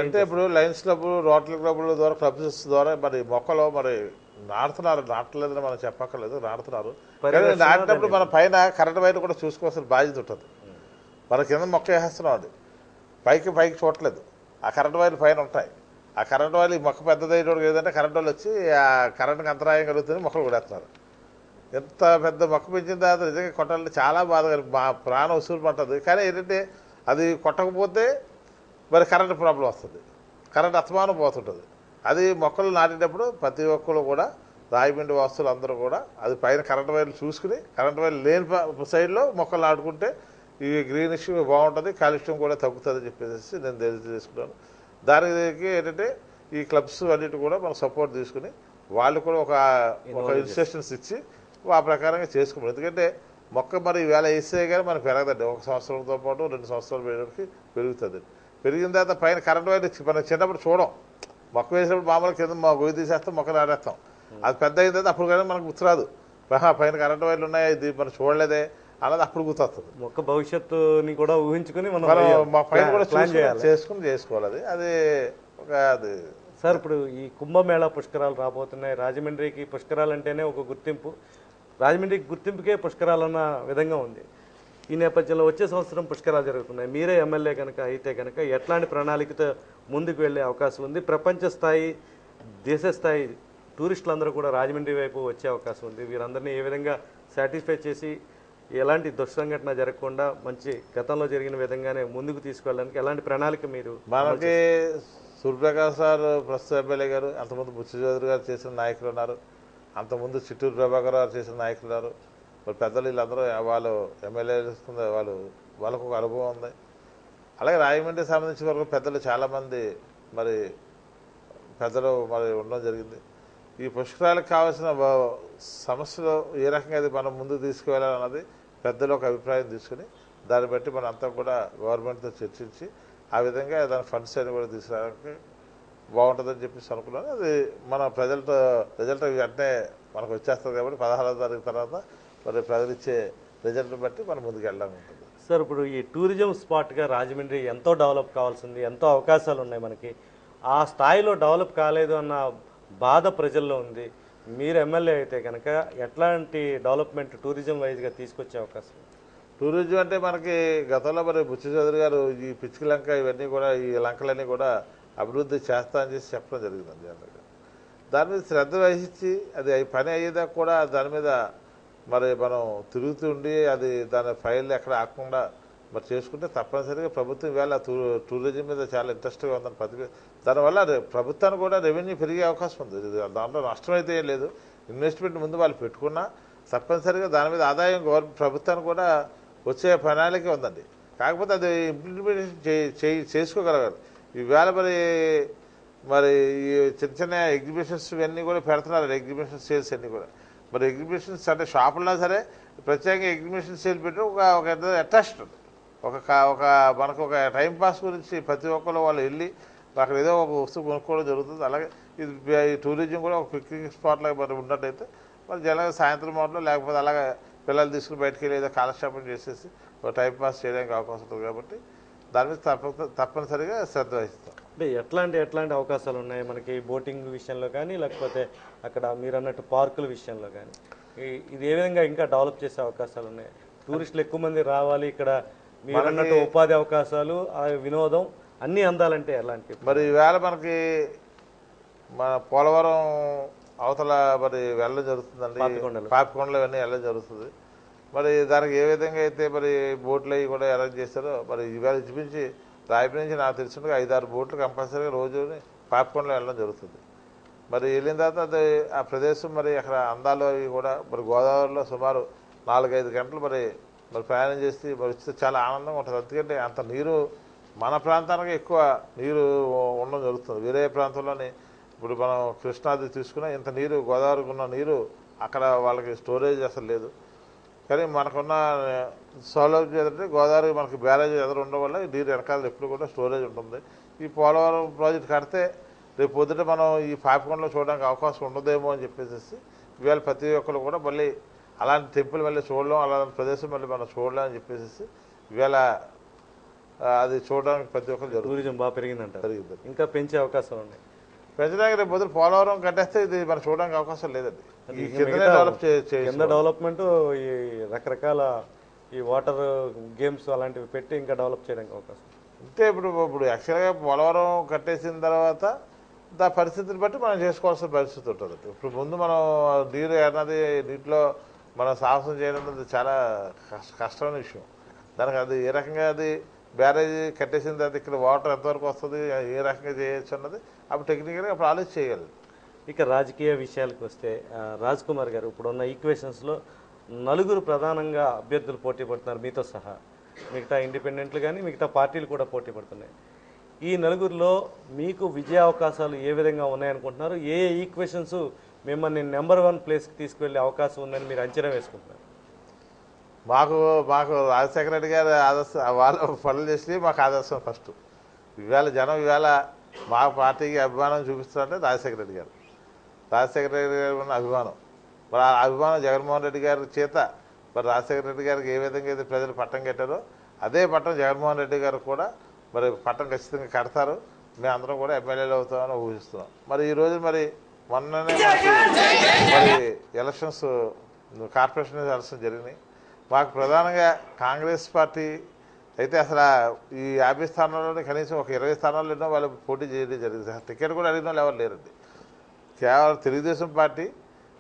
అంటే ఇప్పుడు లయన్స్ క్లబ్లు, రోటరీ క్లబ్ల ద్వారా క్లబ్స్ ద్వారా మరి మొక్కలు మరి నాటలేదని మనం చెప్పక్కర్లేదు, నాటుతున్నారు. కానీ నాటినప్పుడు మన పైన కరెంట్ వైర్ కూడా చూసుకోవాల్సిన బాధ్యత ఉంటుంది. మన కింద మొక్క వేసేస్తున్నాం, అది పైకి చూడట్లేదు. ఆ కరెంట్ వైర్లు పైన ఉంటాయి. ఆ కరెంట్ వైర్లు ఈ మొక్క పెద్దదైనప్పుడు ఏదంటే కరెంట్ వాళ్ళు వచ్చి ఆ కరెంట్కి అంతరాయం కలుగుతుంది, మొక్కలు కొడేస్తున్నారు. ఎంత పెద్ద మొక్క పెంచిన తర్వాత నిజంగా కొట్టాలంటే చాలా బాధ, మా ప్రాణం ఉసూరు పడుతుంది. కానీ ఏంటంటే అది కొట్టకపోతే మరి కరెంట్ ప్రాబ్లం వస్తుంది, కరెంట్ అస్తమానం పోతుంటుంది. అది మొక్కలు నాటేటప్పుడు ప్రతి ఒక్కరు కూడా రాయమండ్రి వాస్తులు అందరూ కూడా అది పైన కరెంట్ వైర్లు చూసుకుని కరెంట్ వైర్లు లేని సైడ్లో మొక్కలు నాటుకుంటే ఈ గ్రీనిష్ బాగుంటుంది, కాలుష్యం కూడా తగ్గుతుంది చెప్పేసి నేను తెలియజేసుకున్నాను. దానికి ఏంటంటే ఈ క్లబ్స్ అన్నిటి కూడా మనం సపోర్ట్ తీసుకుని వాళ్ళు కూడా ఒక ఇన్స్ట్రక్షన్స్ ఇచ్చి ఆ ప్రకారంగా చేసుకున్నాం. ఎందుకంటే మొక్క మరి ఈవేళ వేస్తే కానీ మనకు పెరగదండి. 1 సంవత్సరంతో పాటు 2 సంవత్సరాలు పెరిగేటికి పెరుగుతుంది. పెరిగిన తర్వాత పైన కరెంట్ వైర్ మనం చిన్నప్పుడు చూడం, మొక్క వేసినప్పుడు మామూలు కింద గొయ్యి తీసేస్తాం, మొక్క నాటేస్తాం. అది పెద్ద అయిన తర్వాత అప్పుడు కానీ మనకు గుర్తురాదు, పైన కరెంట్ వైర్లు ఉన్నాయి ఇది మనం చూడలేదే అన్నది అప్పుడు గుర్తొస్తుంది. మొక్క భవిష్యత్తుని కూడా ఊహించుకుని మనం మా పైన కూడా చేసుకోవాలి. అది ఒక అది సార్. ఇప్పుడు ఈ కుంభమేళా పుష్కరాలు రాబోతున్నాయి. రాజమండ్రికి పుష్కరాలు అంటేనే ఒక గుర్తింపు, రాజమండ్రికి గుర్తింపుకే పుష్కరాలన్న విధంగా ఉంది. ఈ నేపథ్యంలో వచ్చే సంవత్సరం పుష్కరాలు జరుగుతున్నాయి. మీరే ఎమ్మెల్యే కనుక అయితే కనుక ఎట్లాంటి ప్రణాళికతో ముందుకు వెళ్ళే అవకాశం ఉంది? ప్రపంచ స్థాయి, దేశ స్థాయి టూరిస్టులందరూ కూడా రాజమండ్రి వైపు వచ్చే అవకాశం ఉంది. వీరందరినీ ఏ విధంగా సాటిస్ఫై చేసి ఎలాంటి దుస్సంఘటన జరగకుండా మంచి గతంలో జరిగిన విధంగానే ముందుకు తీసుకెళ్ళడానికి ఎలాంటి ప్రణాళిక మీరు? మనకి సూర్యప్రకాష్ సార్ ప్రస్తుత ఎమ్మెల్యే గారు, అంతకుముందు బుచ్చి చౌదరి గారు చేసిన నాయకులు ఉన్నారు, అంతకుముందు చిట్టూరు ప్రభాకర్ గారు చేసిన నాయకులు ఉన్నారు. మరి పెద్దలు వీళ్ళందరూ వాళ్ళు ఎమ్మెల్యే వాళ్ళకు ఒక అనుభవం ఉంది. అలాగే రాజమండ్రికి సంబంధించిన వరకు పెద్దలు చాలామంది మరి పెద్దలు మరి ఉండడం జరిగింది. ఈ పుష్కరాలకు కావాల్సిన సమస్యలు ఏ రకంగా అది మనం ముందుకు తీసుకువెళ్ళాలన్నది పెద్దలు ఒక అభిప్రాయం తీసుకుని దాన్ని బట్టి మనం అంతా కూడా గవర్నమెంట్తో చర్చించి ఆ విధంగా దాని ఫండ్స్ అని కూడా తీసుకురావడానికి బాగుంటుందని చెప్పేసి అనుకున్నాను. అది మన రిజల్ట్ వెంటనే మనకు వచ్చేస్తుంది కాబట్టి 16వ తారీఖు తర్వాత మరి ప్రజలు ఇచ్చే రిజల్ట్ని బట్టి మనం ముందుకు వెళ్ళడం ఉంటుంది. సార్ ఇప్పుడు ఈ టూరిజం స్పాట్గా రాజమండ్రి ఎంతో డెవలప్ కావాల్సింది, ఎంతో అవకాశాలు ఉన్నాయి మనకి. ఆ స్థాయిలో డెవలప్ కాలేదు అన్న బాధ ప్రజల్లో ఉంది. మీరు ఎమ్మెల్యే అయితే కనుక ఎట్లాంటి డెవలప్మెంట్ టూరిజం వైజ్గా తీసుకొచ్చే అవకాశం? టూరిజం అంటే మనకి గతంలో మరి బుచ్చి చౌదరి గారు ఈ పిచ్చికి లంక ఇవన్నీ కూడా ఈ లంకలన్నీ కూడా అభివృద్ధి చేస్తా అని చేసి చెప్పడం జరిగింది. జనరల్గా దాని మీద శ్రద్ధ వహించి అది పని అయ్యేదాకా కూడా దాని మీద మరి మనం తిరుగుతుండి అది దాని ఫైల్ ఎక్కడ ఆకుండా మరి చేసుకుంటే తప్పనిసరిగా ప్రభుత్వం ఇవాళ టూరిజం మీద చాలా ఇంట్రెస్ట్గా ఉందని దానివల్ల ప్రభుత్వానికి కూడా రెవెన్యూ పెరిగే అవకాశం ఉంది. దాంట్లో నష్టం అయితే ఏం లేదు. ఇన్వెస్ట్మెంట్ ముందు వాళ్ళు పెట్టుకున్నా తప్పనిసరిగా దాని మీద ఆదాయం ప్రభుత్వానికి కూడా వచ్చే ప్రణాళిక ఉందండి. కాకపోతే అది ఇంప్లిమెంటేషన్ చేసుకోగలగాలి. ఈవేళ మరి ఈ చిన్న చిన్న ఎగ్జిబిషన్స్ ఇవన్నీ కూడా పెడుతున్నారు. ఎగ్జిబిషన్ సేల్స్ అన్నీ కూడా మరి ఎగ్జిబిషన్స్ అంటే షాపుల్లో సరే ప్రత్యేకంగా ఎగ్జిబిషన్ సేల్ పెట్టి ఒక అట్రాక్షన్ ఒక మనకు ఒక టైంపాస్ గురించి ప్రతి ఒక్కరు వాళ్ళు వెళ్ళి అక్కడ ఏదో ఒక వస్తువు కొనుక్కోవడం జరుగుతుంది. అలాగే ఈ టూరిజం కూడా ఒక పిక్నిక్ స్పాట్ లాగా మరి ఉన్నట్టయితే మరి జనాలు సాయంత్రం మాటలో లేకపోతే అలాగే పిల్లలు తీసుకుని బయటికి వెళ్ళి ఏదో కాలక్షేపం చేసేసి ఒక టైంపాస్ చేయడానికి అవకాశం ఉంటుంది. కాబట్టి దాని మీద తప్పనిసరిగా శ్రద్ధ వహిస్తాం. అంటే ఎట్లాంటి అవకాశాలు ఉన్నాయి మనకి బోటింగ్ విషయంలో కానీ, లేకపోతే అక్కడ మీరు అన్నట్టు పార్కుల విషయంలో కానీ? ఇది ఏ విధంగా ఇంకా డెవలప్ చేసే అవకాశాలు ఉన్నాయి? టూరిస్టులు ఎక్కువ మంది రావాలి, ఇక్కడ మీరు అన్నట్టు ఉపాధి అవకాశాలు, వినోదం అన్నీ అందాలంటే ఎలాంటి? మరి ఈవేళ మనకి మన పోలవరం అవతల మరి వెళ్ళడం జరుగుతుందండి. పాపికొండలు ఇవన్నీ వెళ్ళడం జరుగుతుంది. మరి దానికి ఏ విధంగా అయితే మరి బోట్లు అవి కూడా అరేంజ్ చేస్తారో మరి ఈవేళ చూపించి రాయపూర్ నుంచి నాకు తెలిసినట్టుగా 5-6 బోట్లు కంపల్సరీగా రోజు పాపికొండలో వెళ్ళడం జరుగుతుంది. మరి వెళ్ళిన తర్వాత అది ఆ ప్రదేశం మరి అక్కడ అందాలు అవి కూడా మరి గోదావరిలో సుమారు 4-5 గంటలు మరి ప్రయాణం చేసి మరి వస్తే చాలా ఆనందంగా ఉంటుంది. ఎందుకంటే అంత నీరు మన ప్రాంతానికి ఎక్కువ నీరు ఉండడం జరుగుతుంది. వేరే ప్రాంతంలోని ఇప్పుడు మనం కృష్ణాది తీసుకున్నా ఇంత నీరు గోదావరికి ఉన్న నీరు అక్కడ వాళ్ళకి స్టోరేజ్ అసలు లేదు. కానీ మనకున్న సౌలభ్యం ఏంటంటే గోదావరి మనకి బ్యారేజ్ ఎదురు ఉండడం వల్ల నీరు వెనకాల ఎప్పుడు కూడా స్టోరేజ్ ఉంటుంది. ఈ పోలవరం ప్రాజెక్ట్ కడితే రేపు పొద్దుట మనం ఈ పాపికొండలో చూడడానికి అవకాశం ఉండదేమో అని చెప్పేసి ఇవాళ ప్రతి ఒక్కరు కూడా మళ్ళీ అలాంటి టెంపుల్ మళ్ళీ చూడలేం, అలాంటి ప్రదేశం మళ్ళీ మనం చూడలేం అని చెప్పేసి ఇవాళ అది చూడడానికి ప్రతి ఒక్కరు జరుగుతుంది. టూరిజం బాగా పెరిగింది, ఇంకా పెంచే అవకాశాలు ఉన్నాయి. పెంచడానికి రేపు పొద్దున పోలవరం కట్టేస్తే ఇది మనం చూడడానికి అవకాశం లేదండి. కింద డెవలప్మెంట్ ఈ రకరకాల ఈ వాటర్ గేమ్స్ అలాంటివి పెట్టి ఇంకా డెవలప్ చేయడానికి అవకాశం అంటే ఇప్పుడు యాక్చువల్గా పోలవరం కట్టేసిన తర్వాత దా పరిస్థితిని బట్టి మనం చేసుకోవాల్సిన పరిస్థితి ఉంటుంది. ఇప్పుడు ముందు మనం నీరు అన్నది నీటిలో మనం సాహసం చేయడం అనేది చాలా కష్టమైన విషయం. దానికి అది ఏ రకంగా అది బ్యారేజ్ కట్టేసిన తర్వాత ఇక్కడ వాటర్ ఎంతవరకు వస్తుంది, ఏ రకంగా చేయొచ్చు అన్నది అప్పుడు టెక్నికల్గా అప్పుడు ఆలోచన చేయాలి. ఇక రాజకీయ విషయాలకు వస్తే రాజ్ కుమార్ గారు ఇప్పుడున్న ఈక్వేషన్స్లో 4 ప్రధానంగా అభ్యర్థులు పోటీ పడుతున్నారు మీతో సహా. మిగతా ఇండిపెండెంట్లు కానీ మిగతా పార్టీలు కూడా పోటీ పడుతున్నాయి. ఈ 4లో మీకు విజయ అవకాశాలు ఏ విధంగా ఉన్నాయనుకుంటున్నారు? ఏ ఈక్వేషన్స్ మిమ్మల్ని నెంబర్ 1 ప్లేస్కి తీసుకువెళ్ళే అవకాశం ఉందని మీరు అంచనా వేసుకుంటున్నారు? మాకు రాజశేఖర రెడ్డి గారు ఆదర్శం, వాళ్ళు పనులు చేసి మాకు ఆదర్శం ఫస్ట్. ఇవాళ జనం మా పార్టీకి అభిమానం చూపిస్తారంటే రాజశేఖర రెడ్డి గారు ఉన్న అభిమానం. మరి ఆ అభిమానం జగన్మోహన్ రెడ్డి గారి చేత మరి రాజశేఖర రెడ్డి గారికి ఏ విధంగా అయితే ప్రజలు పట్టం కట్టారో అదే పట్టం జగన్మోహన్ రెడ్డి గారు కూడా మరి పట్టం ఖచ్చితంగా కడతారు. మేము అందరం కూడా ఎమ్మెల్యేలు అవుతామని ఊహిస్తున్నాం. మరి ఈరోజు మరి మొన్ననే మరి ఎలక్షన్స్ కార్పొరేషన్ ఎలక్షన్ జరిగినాయి. మాకు ప్రధానంగా కాంగ్రెస్ పార్టీ అయితే అసలు ఈ 50 స్థానాల్లోనే కనీసం ఒక 20 స్థానాల్లో ఎన్నో వాళ్ళు పోటీ చేయడం జరిగింది. టికెట్ కూడా అడిగిన వాళ్ళు ఎవరు లేరండి. కేవలం తెలుగుదేశం పార్టీ,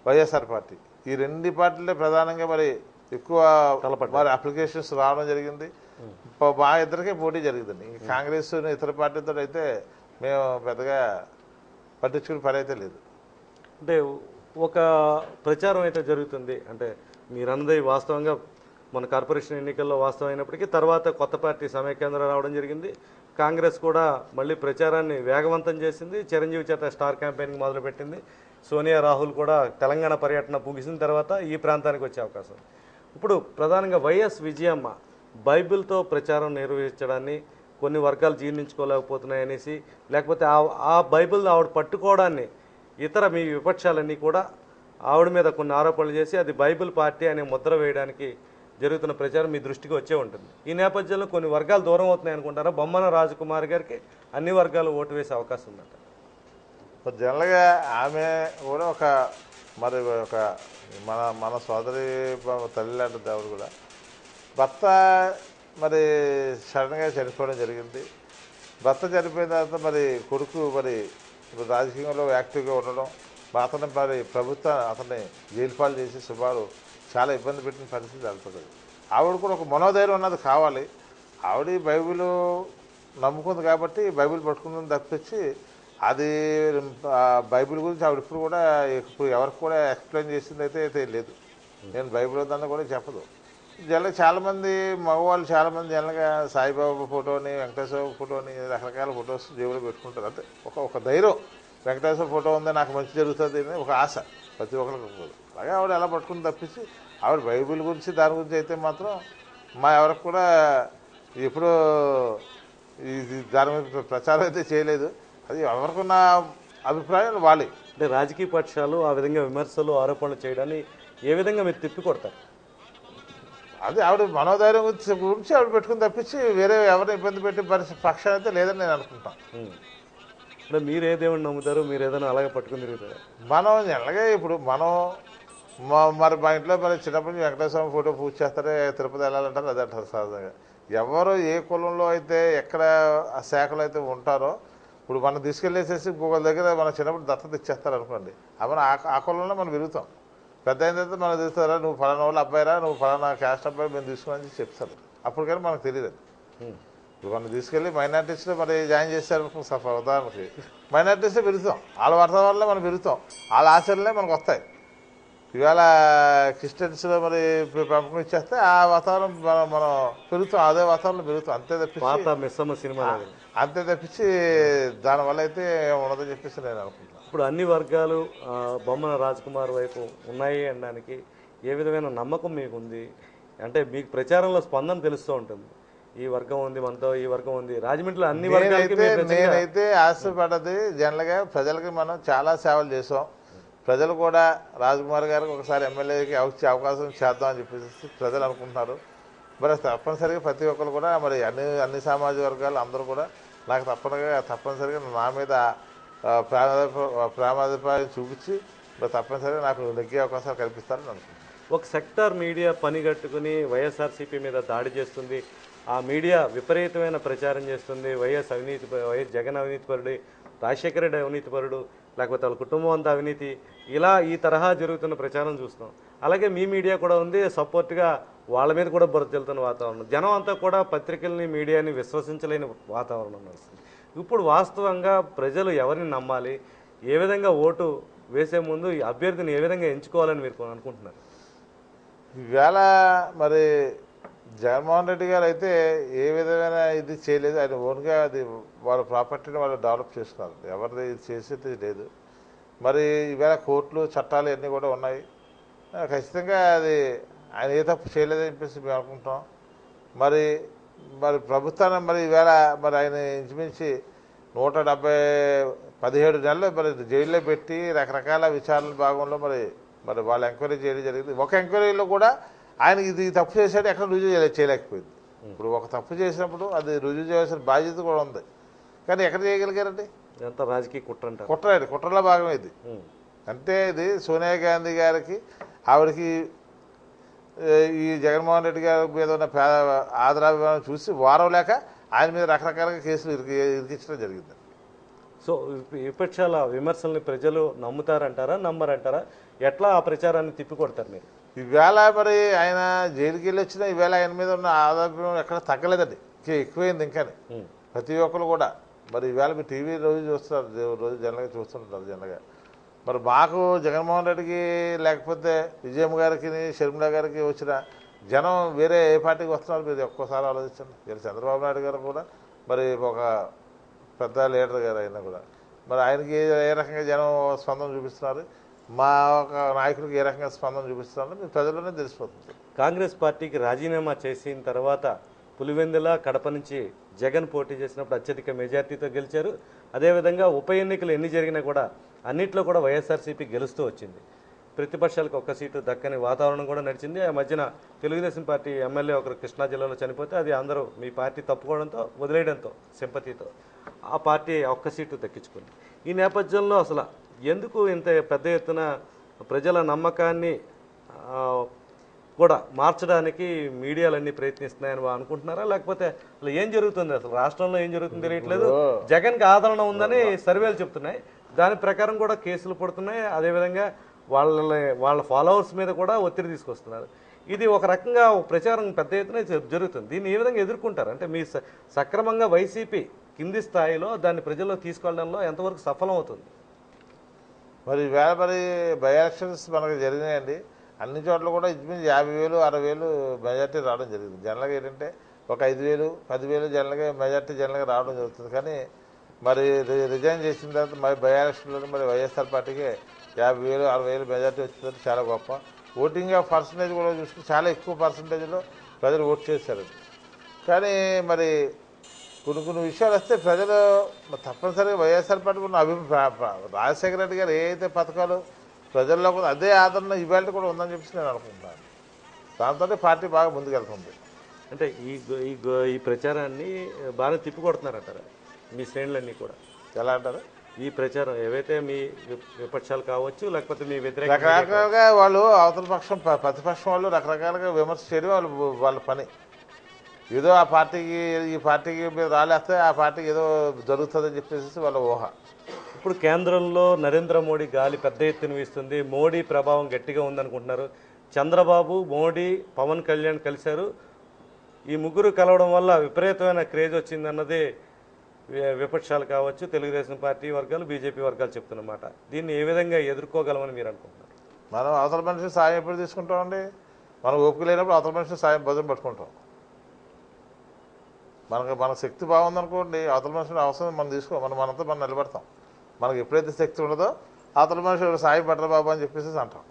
వైఎస్ఆర్ పార్టీ ఈ 2 పార్టీలే ప్రధానంగా మరి ఎక్కువ మరి అప్లికేషన్స్ రావడం జరిగింది. మా ఇద్దరికే పోటీ జరిగిందండి. కాంగ్రెస్ ఇతర పార్టీతో అయితే మేము పెద్దగా పట్టించుకునే పని అయితే లేదు. అంటే ఒక ప్రచారం అయితే జరుగుతుంది, అంటే మీరన్నది వాస్తవంగా మన కార్పొరేషన్ ఎన్నికల్లో వాస్తవం అయినప్పటికీ తర్వాత కొత్త పార్టీ సమైక్యాంధ్ర రావడం జరిగింది. కాంగ్రెస్ కూడా మళ్ళీ ప్రచారాన్ని వేగవంతం చేసింది. చిరంజీవి చేత స్టార్ క్యాంపెయినింగ్ మొదలుపెట్టింది. సోనియా రాహుల్ కూడా తెలంగాణ పర్యటన ముగిసిన తర్వాత ఈ ప్రాంతానికి వచ్చే అవకాశం. ఇప్పుడు ప్రధానంగా వైఎస్ విజయమ్మ బైబిల్తో ప్రచారం నిర్వహించడాన్ని కొన్ని వర్గాలు జీర్ణించుకోలేకపోతున్నాయి అనేసి, లేకపోతే ఆ బైబిల్ ఆవిడ పట్టుకోవడాన్ని ఇతర మీ విపక్షాలన్నీ కూడా ఆవిడ మీద కొన్ని ఆరోపణలు చేసి అది బైబిల్ పార్టీ అనే ముద్ర వేయడానికి జరుగుతున్న ప్రచారం మీ దృష్టికి వచ్చే ఉంటుంది. ఈ నేపథ్యంలో కొన్ని వర్గాలు దూరం అవుతున్నాయి అనుకుంటారా? బొమ్మన రాజకుమార్ గారికి అన్ని వర్గాలు ఓటు వేసే అవకాశం ఉందంట. జనరల్గా ఆమె కూడా ఒక మన సోదరి తల్లి లాంటిది. ఆవిడ కూడా భర్త మరి సడన్గా చనిపోవడం జరిగింది. భర్త చనిపోయిన తర్వాత మరి కొడుకు మరి రాజకీయంలో యాక్టివ్గా ఉండడం, అతను మరి ప్రభుత్వం అతన్ని జైలు పాలు చేసి సుమారు చాలా ఇబ్బంది పెట్టిన పరిస్థితి జరుగుతుంది. ఆవిడ కూడా ఒక మనోధైర్యం ఉన్నది కావాలి. ఆవిడ బైబిల్ నమ్ముకుంది కాబట్టి బైబిల్ పట్టుకుందని తప్పించి అది బైబిల్ గురించి ఆవిడ ఇప్పుడు ఎవరికి కూడా ఎక్స్ప్లెయిన్ చేసింది అయితే లేదు. నేను బైబిల్ వద్దని కూడా చెప్పదు. జనరల్గా చాలామంది మగవాళ్ళు చాలామంది జనరల్గా సాయిబాబా ఫోటోని, వెంకటేశ్వర ఫోటోని, రకరకాల ఫొటోస్ జేబులో పెట్టుకుంటారు. అంటే ఒక ధైర్యం, వెంకటేశ్వర ఫోటో ఉంది నాకు మంచి జరుగుతుంది అని ఒక ఆశ ప్రతి ఒక్కరికి. అలాగే ఆవిడ ఎలా పట్టుకుని తప్పించి ఆవిడ బైబిల్ గురించి దాని గురించి అయితే మాత్రం ఎవరికి కూడా ఎప్పుడూ దాని మీద ప్రచారం అయితే చేయలేదు. అది ఎవరికున్న అభిప్రాయాలు వాళ్ళే. అంటే రాజకీయ పక్షాలు ఆ విధంగా విమర్శలు, ఆరోపణలు చేయడాన్ని ఏ విధంగా మీరు తిప్పికొడతారు? అది ఆవిడ మనోధైర్యం గురించి ఆవిడ పెట్టుకుని తప్పించి వేరే ఎవరిని ఇబ్బంది పెట్టే పక్షం అయితే లేదని నేను అనుకుంటాను. అంటే మీరు ఏ దేవుడిని నమ్ముతారు? మీరు ఏదైనా అలాగే పట్టుకుని తిరుగుతారు? మనం జనరల్గా ఇప్పుడు మరి మా ఇంట్లో మరి చిన్నప్పటి నుంచి వెంకటేశ్వర ఫోటో పూజ చేస్తారే, తిరుపతి వెళ్ళాలంటారు, అదే అంటారు సహజంగా. ఎవరు ఏ కులంలో అయితే ఎక్కడ ఆ శాఖలు అయితే ఉంటారో ఇప్పుడు మనం తీసుకెళ్ళేసేసి ఇంకొకరి దగ్గర మన చిన్నప్పుడు దత్తత ఇచ్చేస్తారు అనుకోండి, మనం ఆ కులంలో మనం విరుగుతాం. పెద్ద అయిన తర్వాత మనం తెలుస్తారా నువ్వు ఫలానా వాళ్ళు అబ్బాయిరా, నువ్వు ఫలానా క్యాస్ట్ అబ్బాయి మేము తీసుకుని చెప్తారు. అప్పుడు కానీ మనకు తెలియదు. ఇప్పుడు మనం తీసుకెళ్ళి మైనార్టీస్లో మరి జాయిన్ చేశారు ఉదాహరణకి, మైనార్టీస్లో పెరుగుతాం. వాళ్ళ వాతావరణంలో మనం పెరుగుతాం, వాళ్ళ ఆచరణలే మనకు వస్తాయి. ఇవాళ క్రిస్టియన్స్లో మరి పెంపకం ఇచ్చేస్తే ఆ వాతావరణం మనం పెరుగుతాం, అదే వాతావరణంలో పెరుగుతాం. అంతే తప్పించి దానివల్ల అయితే ఉండదని చెప్పేసి నేను అనుకుంటున్నాను. ఇప్పుడు అన్ని వర్గాలు బొమ్మన రాజకుమార్ వైపు ఉన్నాయి అనడానికి ఏ విధమైన నమ్మకం మీకు ఉంది? అంటే మీకు ప్రచారంలో స్పందన తెలుస్తూ ఉంటుంది, ఈ వర్గం ఉంది మనతో, ఈ వర్గం ఉంది. రాజమండ్రిలో అన్ని వర్గాలకి నేనైతే ఆశపడ్డది జనరల్గా ప్రజలకి మనం చాలా సేవలు చేసాం. ప్రజలు కూడా రాజకుమార్ గారికి ఒకసారి ఎమ్మెల్యేకి అవకాశం చేద్దామని చెప్పేసి ప్రజలు అనుకుంటున్నారు. మరి తప్పనిసరిగా ప్రతి ఒక్కరు కూడా మరి అన్ని సామాజిక వర్గాలు అందరూ కూడా నాకు తప్పనిసరిగా నా మీద ప్రామాధిపాయం చూపించి మరి తప్పనిసరిగా నాకు నెగ్గే అవకాశాలు కల్పిస్తారని అనుకుంటున్నాను. ఒక సెక్టార్ మీడియా పనిగట్టుకుని వైఎస్ఆర్సీపీ మీద దాడి చేస్తుంది, ఆ మీడియా విపరీతమైన ప్రచారం చేస్తుంది. వైఎస్ జగన్ అవినీతిపరుడు, రాజశేఖర రెడ్డి అవినీతిపరుడు, లేకపోతే వాళ్ళ కుటుంబం అంతా అవినీతి, ఇలా ఈ తరహా జరుగుతున్న ప్రచారం చూస్తాం. అలాగే మీ మీడియా కూడా ఉంది, సపోర్ట్గా వాళ్ళ మీద కూడా బురద చెల్లుతున్న వాతావరణం. జనం అంతా కూడా పత్రికల్ని, మీడియాని విశ్వసించలేని వాతావరణం నడుస్తుంది. ఇప్పుడు వాస్తవంగా ప్రజలు ఎవరిని నమ్మాలి, ఏ విధంగా ఓటు వేసే ముందు ఈ అభ్యర్థిని ఏ విధంగా ఎంచుకోవాలని మీరు అనుకుంటున్నారు? ఈవేళ మరి జగన్మోహన్ రెడ్డి గారు అయితే ఏ విధమైన ఇది చేయలేదు. ఆయన ఓన్గా అది వాళ్ళ ప్రాపర్టీని వాళ్ళు డెవలప్ చేసుకున్నారు, ఎవరిది ఇది చేసేది లేదు. మరి ఈవేళ కోర్టులు చట్టాలు అన్నీ కూడా ఉన్నాయి. ఖచ్చితంగా అది ఆయన ఏ తప్పు చేయలేదని చెప్పేసి మేము అనుకుంటాం. మరి ప్రభుత్వాన్ని మరి ఈవేళ మరి ఆయన ఇంచుమించి 117 నెలలు మరి జైల్లో పెట్టి రకరకాల విచారణ భాగంలో మరి వాళ్ళు ఎంక్వైరీ చేయడం జరిగింది. ఒక ఎంక్వైరీలో కూడా ఆయనకి ఇది తప్పు చేశాడు ఎక్కడ రుజువు చేయలేకపోయింది. ఇప్పుడు ఒక తప్పు చేసినప్పుడు అది రుజువు చేయాల్సిన బాధ్యత కూడా ఉంది, కానీ ఎక్కడ చేయగలిగారండి? ఎంత రాజకీయ కుట్రలో భాగం ఇది. అంటే ఇది సోనియా గాంధీ గారికి ఆవిడకి ఈ జగన్మోహన్ రెడ్డి గారి మీద ఉన్న ఆదరాభిమానం చూసి వారం లేక ఆయన మీద రకరకాలుగా కేసులు ఇరికించడం జరిగింది. సో విపక్షాల విమర్శల్ని ప్రజలు నమ్ముతారంటారా, నమ్మరంటారా? ఎట్లా ఆ ప్రచారాన్ని తిప్పికొడతారు మీరు? ఈవేళ మరి ఆయన జైలుకి వెళ్ళి వచ్చినా ఈవేళ ఆయన మీద ఉన్న ఆదాయం ఎక్కడ తగ్గలేదండి, ఎక్కువైంది ఇంకాని. ప్రతి ఒక్కరు కూడా మరి ఈవేళ మీరు టీవీ రోజు చూస్తున్నారు, రోజు జనరల్గా చూస్తుంటారు. జనరల్గా మరి మాకు జగన్మోహన్ రెడ్డికి లేకపోతే విజయమ్మ గారికి, షర్మిల గారికి వచ్చిన జనం వేరే ఏ పార్టీకి వస్తున్నారు మీరు ఒక్కోసారి ఆలోచించండి. వీళ్ళు చంద్రబాబు నాయుడు గారు కూడా మరి ఒక పెద్ద లీడర్ గారు అయినా కూడా మరి ఆయనకి ఏ రకంగా జనం స్పందన చూపిస్తున్నారు, మా ఒక నాయకుడికి ఏ రకంగా స్పందన చూపిస్తున్నారో మీరు ప్రజల్లోనే తెలిసిపోతుంది. కాంగ్రెస్ పార్టీకి రాజీనామా చేసిన తర్వాత పులివెందుల కడప నుంచి జగన్ పోటీ చేసినప్పుడు అత్యధిక మెజార్టీతో గెలిచారు. అదేవిధంగా ఉప ఎన్నికలు ఎన్ని జరిగినా కూడా అన్నిట్లో కూడా వైఎస్ఆర్సీపీ గెలుస్తూ వచ్చింది. ప్రతిపక్షాలకు ఒక్క సీటు దక్కని వాతావరణం కూడా నడిచింది. ఆ మధ్యన తెలుగుదేశం పార్టీ ఎమ్మెల్యే ఒకరు కృష్ణా జిల్లాలో చనిపోతే అది అందరూ మీ పార్టీ తప్పుకోవడంతో వదిలేయడంతో సింపతితో ఆ పార్టీ ఒక్క సీటు దక్కించుకుంది. ఈ నేపథ్యంలో అసలు ఎందుకు ఇంత పెద్ద ఎత్తున ప్రజల నమ్మకాన్ని కూడా మార్చడానికి మీడియాలన్నీ ప్రయత్నిస్తున్నాయని అనుకుంటున్నారా, లేకపోతే అసలు ఏం జరుగుతుంది, అసలు రాష్ట్రంలో ఏం జరుగుతుందో తెలియట్లేదు. జగన్కి ఆదరణ ఉందని సర్వేలు చెప్తున్నాయి, దాని ప్రకారం కూడా కేసులు పడుతున్నాయి. అదేవిధంగా వాళ్ళ ఫాలోవర్స్ మీద కూడా ఒత్తిడి తీసుకొస్తున్నారు. ఇది ఒక రకంగా ప్రచారం పెద్ద ఎత్తున జరుగుతుంది. దీన్ని ఏ విధంగా ఎదుర్కొంటారు? అంటే మీ సక్రమంగా వైసీపీ కింది స్థాయిలో దాన్ని ప్రజల్లో తీసుకెళ్లడంలో ఎంతవరకు సఫలం అవుతుంది? మరి ఈవేళ మరి బై ఎలక్షన్స్ మనకు జరిగినాయండి. అన్ని చోట్ల కూడా ఇంచుమించు 50,000 60,000 మెజార్టీ రావడం జరిగింది. జనరల్గా ఏంటంటే ఒక 5,000 10,000 జనరల్గా మెజార్టీ జనరల్గా రావడం జరుగుతుంది. కానీ మరి రిజైన్ చేసిన తర్వాత మరి బై ఎలక్షన్లో మరి వైఎస్ఆర్ పార్టీకి 50,000 60,000 మెజార్టీ వచ్చిందంటే చాలా గొప్ప. ఓటింగ్ పర్సంటేజ్ కూడా చూసుకుంటే చాలా ఎక్కువ పర్సంటేజ్లో ప్రజలు ఓట్ చేశారండి. కానీ మరి కొన్ని విషయాలు వస్తే ప్రజలు తప్పనిసరిగా వైఎస్ఆర్ పార్టీ ఉన్న రాజశేఖర రెడ్డి గారు ఏ అయితే పథకాలు ప్రజల్లో కూడా అదే ఆదరణ ఇవాళ కూడా ఉందని చెప్పేసి నేను అనుకుంటున్నాను. దాంతో పార్టీ బాగా ముందుకెళ్తుంది. అంటే ఈ ప్రచారాన్ని బాగా తిప్పికొడుతున్నారంటారా మీ శ్రేణులన్నీ కూడా? ఎలా అంటారు? ఈ ప్రచారం ఏవైతే మీ విపక్షాలు కావచ్చు, లేకపోతే మీ వ్యతిరేక రకరకాలుగా వాళ్ళు అవతల పక్షం ప్రతిపక్షం వాళ్ళు రకరకాలుగా విమర్శ చేయడం వాళ్ళ పని. ఏదో ఆ పార్టీకి ఈ పార్టీకి మీద రాలేస్తే ఆ పార్టీకి ఏదో జరుగుతుందని చెప్పేసి వాళ్ళ ఊహ. ఇప్పుడు కేంద్రంలో నరేంద్ర మోడీ గాలి పెద్ద ఎత్తున వీస్తుంది. మోడీ ప్రభావం గట్టిగా ఉందనుకుంటున్నారు. చంద్రబాబు, మోడీ, పవన్ కళ్యాణ్ కలిశారు. ఈ ముగ్గురు కలవడం వల్ల విపరీతమైన క్రేజ్ వచ్చిందన్నది విపక్షాలు కావచ్చు, తెలుగుదేశం పార్టీ వర్గాలు, బీజేపీ వర్గాలు చెప్తున్నమాట. దీన్ని ఏ విధంగా ఎదుర్కోగలమని మీరు అనుకుంటున్నారు? మనం అవతల మనిషి సాయం ఎప్పుడు తీసుకుంటామండి? మనం ఓపిక లేనప్పుడు అవతల మనిషి సాయం భుజం పట్టుకుంటాం. మన శక్తి బాగుందనుకోండి, అవతల మనిషిని అవసరం మనం మనంతా మనం నిలబడతాం. మనకు ఎప్పుడైతే శక్తి ఉండదో అవతల మనిషి సాయం పట్టరు బాబు అని చెప్పేసి అంటాం.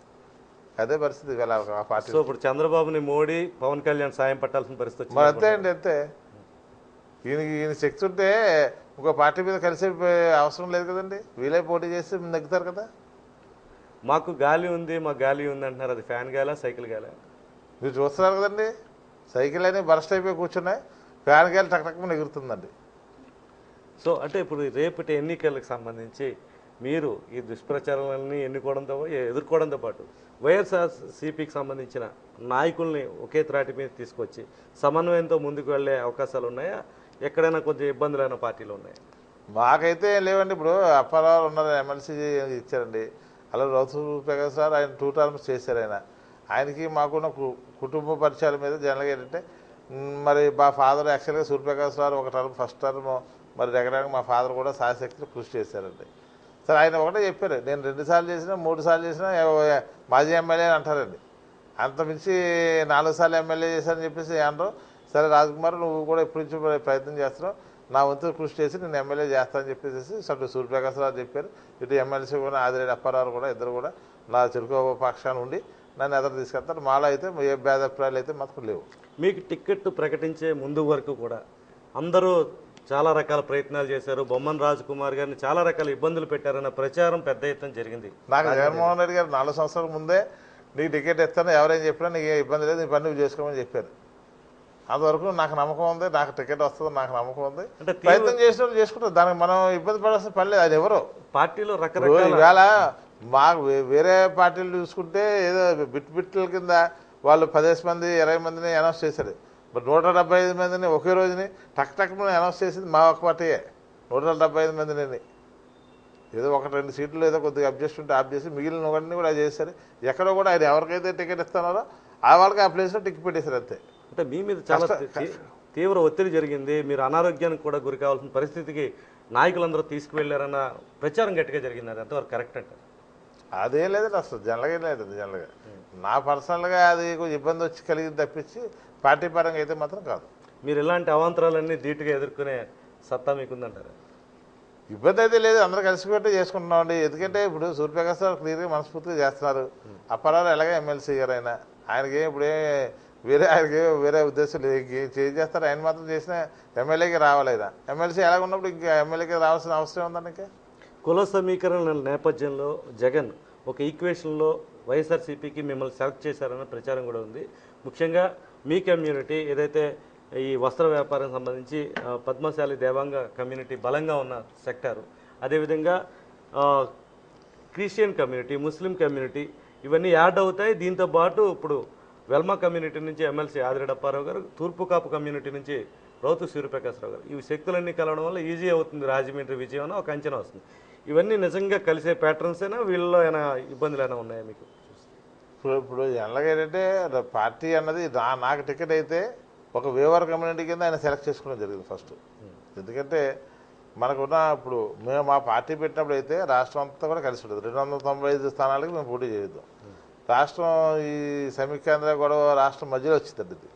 అదే పరిస్థితి ఆ పార్టీ. సో ఇప్పుడు చంద్రబాబుని మోడీ, పవన్ కళ్యాణ్ సాయం పట్టాల్సిన పరిస్థితి మరి అంతే అండి, అంతే. ఈయన శక్తి ఉంటే ఇంకో పార్టీ మీద కలిసే అవసరం లేదు కదండి. వీలే పోటీ చేస్తే నెగ్గుతారు కదా. మాకు గాలి ఉంది, మాకు గాలి ఉంది అంటున్నారు. అది ఫ్యాన్ గాలా, సైకిల్ గాలా? మీరు చూస్తున్నారు కదండి, సైకిల్ అని బరస్ట్ అయిపోయి కూర్చున్నాయి, ఫ్యాన్ గాలి టక్టక్మని ఎగురుతుందండి. సో అంటే ఇప్పుడు రేపటి ఎన్నికలకు సంబంధించి మీరు ఈ దుష్ప్రచారాలన్నీ ఎదుర్కోవడంతో పాటు వైఎస్ఆర్సీపీకి సంబంధించిన నాయకుల్ని ఒకే త్రాటి మీద తీసుకొచ్చి సమన్వయంతో ముందుకు వెళ్ళే అవకాశాలు ఉన్నాయా? ఎక్కడైనా కొంచెం ఇబ్బందులైన పార్టీలు ఉన్నాయా? మాకైతే లేవండి. ఇప్పుడు అప్పారావు ఉన్నారు, ఎమ్మెల్సీ ఇచ్చారండి. అలాగే రౌతు ప్రకాష్ రావు ఆయన 2 టర్మ్స్ చేశారు. ఆయనకి మాకున్న కుటుంబ పరిచయాల మీద జనరల్గా ఏంటంటే మరి మా ఫాదర్ యాక్చువల్గా సూర్యప్రకాష్ రావు ఒక టర్మ్ ఫస్ట్ టర్మ్ మరి దగ్గర మా ఫాదర్ కూడా సాయశక్తిలో కృషి చేశారండి. సరే ఆయన ఒకటే చెప్పారు, నేను 2 సార్లు చేసినా 3 సార్లు చేసినా మాజీ ఎమ్మెల్యే అని అంటారండి. అంతమించి 4 సార్లు ఎమ్మెల్యే చేశారని చెప్పేసి అంటారు. సరే రాజ్కుమార్ నువ్వు కూడా ఎప్పటి నుంచి ప్రయత్నం చేస్తున్నావు, నా వంతు కృషి చేసి నేను ఎమ్మెల్యే చేస్తానని చెప్పేసి అటు సూర్యప్రకాష్ రావు చెప్పారు. ఇటు ఎమ్మెల్సీ కూడా ఆదిరెడ్డి అప్పారావు కూడా ఇద్దరు కూడా నా చెరుకు పక్షాన్ని ఉండి నన్ను ఎదురు తీసుకెళ్తారు. మాలో అయితే ఏ భేదాభిప్రాయాలు అయితే మాత్రం లేవు. మీకు టికెట్ ప్రకటించే ముందు వరకు కూడా అందరూ చాలా రకాల ప్రయత్నాలు చేశారు. బొమ్మన రాజకుమార్ గారిని చాలా రకాల ఇబ్బందులు పెట్టారన్న ప్రచారం పెద్ద ఎత్తున జరిగింది. నాకు జగన్మోహన్ రెడ్డి గారు 4 సంవత్సరాల ముందే నీకు టికెట్ ఇస్తాను, ఎవరైనా చెప్పినా నీకు ఏ ఇబ్బంది లేదు, నీ పని నువ్వు చేసుకోమని చెప్పారు. అంతవరకు నాకు నమ్మకం ఉంది, నాకు టికెట్ వస్తుందని నాకు నమ్మకం ఉంది. అంటే ప్రయత్నం చేసిన వాళ్ళు చేసుకుంటారు, దానికి మనం ఇబ్బంది పడాల్సిన పని లేదు. అది ఎవరో పార్టీలో రకరకాల ఈవేళ మాకు వేరే పార్టీలు చూసుకుంటే ఏదో బిట్ల కింద వాళ్ళు 10 మంది 20 మందిని అనౌన్స్ చేశారు. మరి 175 మందిని ఒకే రోజుని టక్ అనౌన్స్ చేసింది మా ఒక పార్టీయే. 175 మందిని ఏదో 1-2 సీట్లు ఏదో కొద్దిగా అడ్జస్ట్ ఉంటే ఆఫ్ చేసి మిగిలిన ఒకటిని కూడా చేశారు. ఎక్కడో కూడా ఆయన ఎవరికైతే టికెట్ ఇస్తున్నారో ఆ వాళ్ళకి ఆ ప్లేస్లో టికెట్ పెట్టేశారు అంతే. అంటే మీ మీద చాలా తీవ్ర ఒత్తిడి జరిగింది, మీరు అనారోగ్యానికి కూడా గురి కావాల్సిన పరిస్థితికి నాయకులందరూ తీసుకువెళ్ళారన్న ప్రచారం గట్టిగా జరిగింది. అది ఎంతవరకు కరెక్ట్ అంటారు? అదేం లేదండి, అసలు జనరల్గా లేదండి. జనరల్గా నా పర్సనల్గా అది కొంచెం ఇబ్బంది వచ్చి కలిగింది తప్పించి పార్టీ పరంగా అయితే మాత్రం కాదు. మీరు ఇలాంటి అవాంతరాలన్నీ ధీటుగా ఎదుర్కొనే సత్తా మీకుందంటారు? ఇబ్బంది అయితే లేదు, అందరూ కలిసిపెట్టి చేసుకుంటున్నామండి. ఎందుకంటే ఇప్పుడు సూర్యప్రకాష్ రావు క్లియర్గా మనస్ఫూర్తిగా చేస్తున్నారు. అప్పారావు ఎలాగే ఎమ్మెల్సీ గారు ఆయనకి ఇప్పుడే ఆయనకి వేరే ఉద్దేశం లేదు. ఏం చేస్తారు, ఆయన మాత్రం చేసిన ఎమ్మెల్యేకి రావాలి. ఆయన ఎమ్మెల్సీ ఎలాగ ఉన్నప్పుడు ఇంకా ఎమ్మెల్యేకి రావాల్సిన అవసరం ఉందండి. ఇంకా కుల సమీకరణ నేపథ్యంలో జగన్ ఒక ఈక్వేషన్లో వైఎస్ఆర్సీపీకి మిమ్మల్ని సెలెక్ట్ చేశారన్న ప్రచారం కూడా ఉంది. ముఖ్యంగా మీ కమ్యూనిటీ ఏదైతే ఈ వస్త్ర వ్యాపారం సంబంధించి పద్మశాలి దేవాంగ కమ్యూనిటీ బలంగా ఉన్న సెక్టారు, అదేవిధంగా క్రిస్టియన్ కమ్యూనిటీ, ముస్లిం కమ్యూనిటీ ఇవన్నీ యాడ్ అవుతాయి. దీంతోపాటు ఇప్పుడు వెల్మా కమ్యూనిటీ నుంచి ఎమ్మెల్సీ ఆదిరెడ్డప్పారావు గారు, తూర్పు కాపు కమ్యూనిటీ నుంచి రౌతు సూర్యప్రకాశ్రావు గారు, ఈ శక్తులన్నీ కలవడం వల్ల ఈజీ అవుతుంది రాజమండ్రి విజయం అని ఒక అంచనా వస్తుంది. ఇవన్నీ నిజంగా కలిసే ప్యాటర్న్స్ అయినా వీళ్ళలో ఏమైనా ఇబ్బందులు అయినా ఉన్నాయా మీకు? ఇప్పుడు జనరల్గా ఏంటంటే పార్టీ అన్నది నాకు టికెట్ అయితే ఒక వేవర్ కమ్యూనిటీ కింద ఆయన సెలెక్ట్ చేసుకోవడం జరిగింది ఫస్ట్. ఎందుకంటే మనకున్న ఇప్పుడు మేము మా పార్టీ పెట్టినప్పుడు అయితే రాష్ట్రం అంతా కూడా కలిసి ఉంటుంది. 295 స్థానాలకి మేము పోటీ చేయొద్దాం. రాష్ట్రం ఈ సమీకేంద్ర గొడవ రాష్ట్రం మధ్యలో వచ్చిందండి. ఇది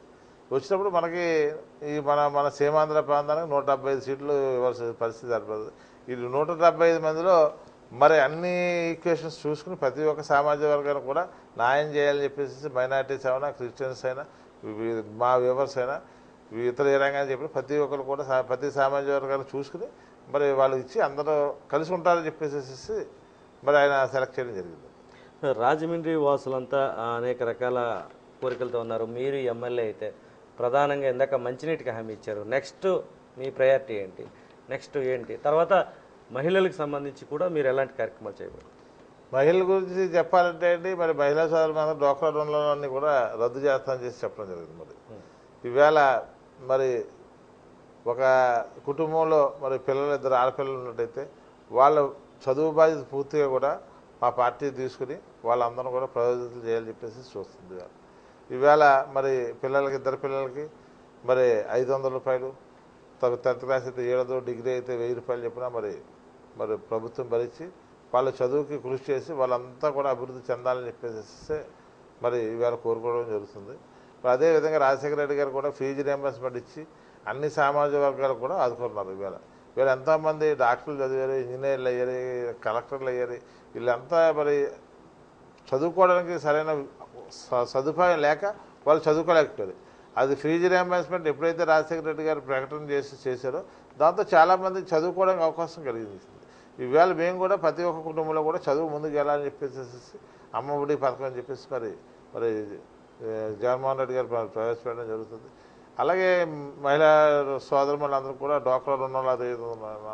వచ్చినప్పుడు మనకి ఈ మన సీమాంధ్ర ప్రాంతానికి 175 సీట్లు ఇవ్వాల్సిన పరిస్థితి ఏర్పడుతుంది. ఈ 175 మందిలో మరి అన్ని ఈక్వేషన్స్ చూసుకుని ప్రతి ఒక్క సామాజిక వర్గాన్ని కూడా న్యాయం చేయాలని చెప్పేసి మైనార్టీస్ అయినా, క్రిస్టియన్స్ అయినా, మా వ్యూవర్స్ అయినా, ఇతర ఏ రంగాన్ని చెప్పి ప్రతి ఒక్కరు కూడా ప్రతి సామాజిక వర్గాన్ని చూసుకుని మరి వాళ్ళు ఇచ్చి అందరూ కలిసి ఉంటారని చెప్పేసి మరి ఆయన సెలెక్ట్ చేయడం జరిగింది. రాజమండ్రి వాసులంతా అనేక రకాల కోరికలతో ఉన్నారు. మీరు ఎమ్మెల్యే అయితే ప్రధానంగా ఇందాక మంచినీటికి హామీ ఇచ్చారు. నెక్స్ట్ మీ ప్రయారిటీ ఏంటి? నెక్స్ట్ ఏంటి? తర్వాత మహిళలకు సంబంధించి కూడా మీరు ఎలాంటి కార్యక్రమాలు చేయబోతున్నారు? మహిళల గురించి చెప్పాలంటే అండి, మరి మహిళా సోదరులందరూ డ్వాక్రా రుణాలన్నీ కూడా రద్దు చేస్తామని చేసి చెప్పడం జరిగింది. మరి ఈవేళ మరి ఒక కుటుంబంలో మరి పిల్లలు, 2 ఆడపిల్లలు ఉన్నట్టయితే వాళ్ళ చదువు బాధ్యత పూర్తిగా కూడా మా పార్టీ తీసుకుని వాళ్ళందరూ కూడా ప్రయోజనం చేయాలని చెప్పేసి చూస్తుంది. ఈవేళ మరి పిల్లలకి, 2 పిల్లలకి మరి 500 రూపాయలు, 10th క్లాస్ అయితే 700, డిగ్రీ అయితే 1000 రూపాయలు చెప్పినా మరి ప్రభుత్వం భరించి వాళ్ళ చదువుకి కృషి చేసి వాళ్ళంతా కూడా అభివృద్ధి చెందాలని చెప్పేసి మరి ఈవేళ కోరుకోవడం జరుగుతుంది. మరి అదేవిధంగా రాజశేఖర రెడ్డి గారు కూడా ఫీజు రియంబర్స్మెంట్ ఇచ్చి అన్ని సామాజిక వర్గాలు కూడా ఆదుకున్నారు. ఈవేళ ఎంతోమంది డాక్టర్లు చదివారు, ఇంజనీర్లు అయ్యారు, కలెక్టర్లు అయ్యారు. వీళ్ళంతా మరి చదువుకోవడానికి సరైన సదుపాయం లేక వాళ్ళు చదువుకోలేకపోయారు. అది ఫీజు రియంబర్స్మెంట్ ఎప్పుడైతే రాజశేఖర రెడ్డి గారు ప్రకటన చేశారో దాంతో చాలామంది చదువుకోవడానికి అవకాశం కలిగింది. ఈవేళ మేము కూడా ప్రతి ఒక్క కుటుంబంలో కూడా చదువు ముందుకు వెళ్ళాలని చెప్పేసి అమ్మఒడి పథకం అని చెప్పేసి మరి జగన్మోహన్ రెడ్డి గారు ప్రవేశపెట్టడం జరుగుతుంది. అలాగే మహిళా సోదరులందరూ కూడా డ్వాక్రా రుణాలు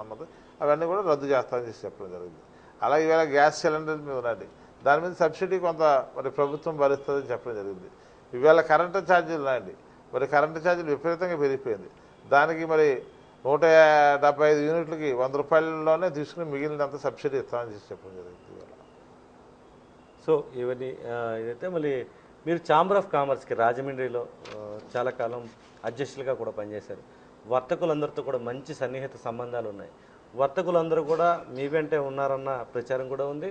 అన్నది అవన్నీ కూడా రద్దు చేస్తామని చెప్పడం జరిగింది. అలాగే ఈవేళ గ్యాస్ సిలిండర్ మీద ఉన్నది, దాని మీద సబ్సిడీ కొంత మరి ప్రభుత్వం భరిస్తుందని చెప్పడం జరిగింది. ఈవేళ కరెంటు ఛార్జీలు ఉన్నాయండి, మరి కరెంటు ఛార్జీలు విపరీతంగా పెరిగిపోయింది. దానికి మరి 175 యూనిట్లకి 100 రూపాయలలోనే తీసుకుని మిగిలినంత సబ్సిడీ ఇస్తామని చెప్పడం జరిగింది. సో ఇవన్నీ ఇదైతే మళ్ళీ మీరు ఛాంబర్ ఆఫ్ కామర్స్కి రాజమండ్రిలో చాలా కాలం అధ్యక్షులుగా కూడా పనిచేశారు. వర్తకులందరితో కూడా మంచి సన్నిహిత సంబంధాలు ఉన్నాయి. వర్తకులందరూ కూడా మీ వెంటే ఉన్నారన్న ప్రచారం కూడా ఉంది.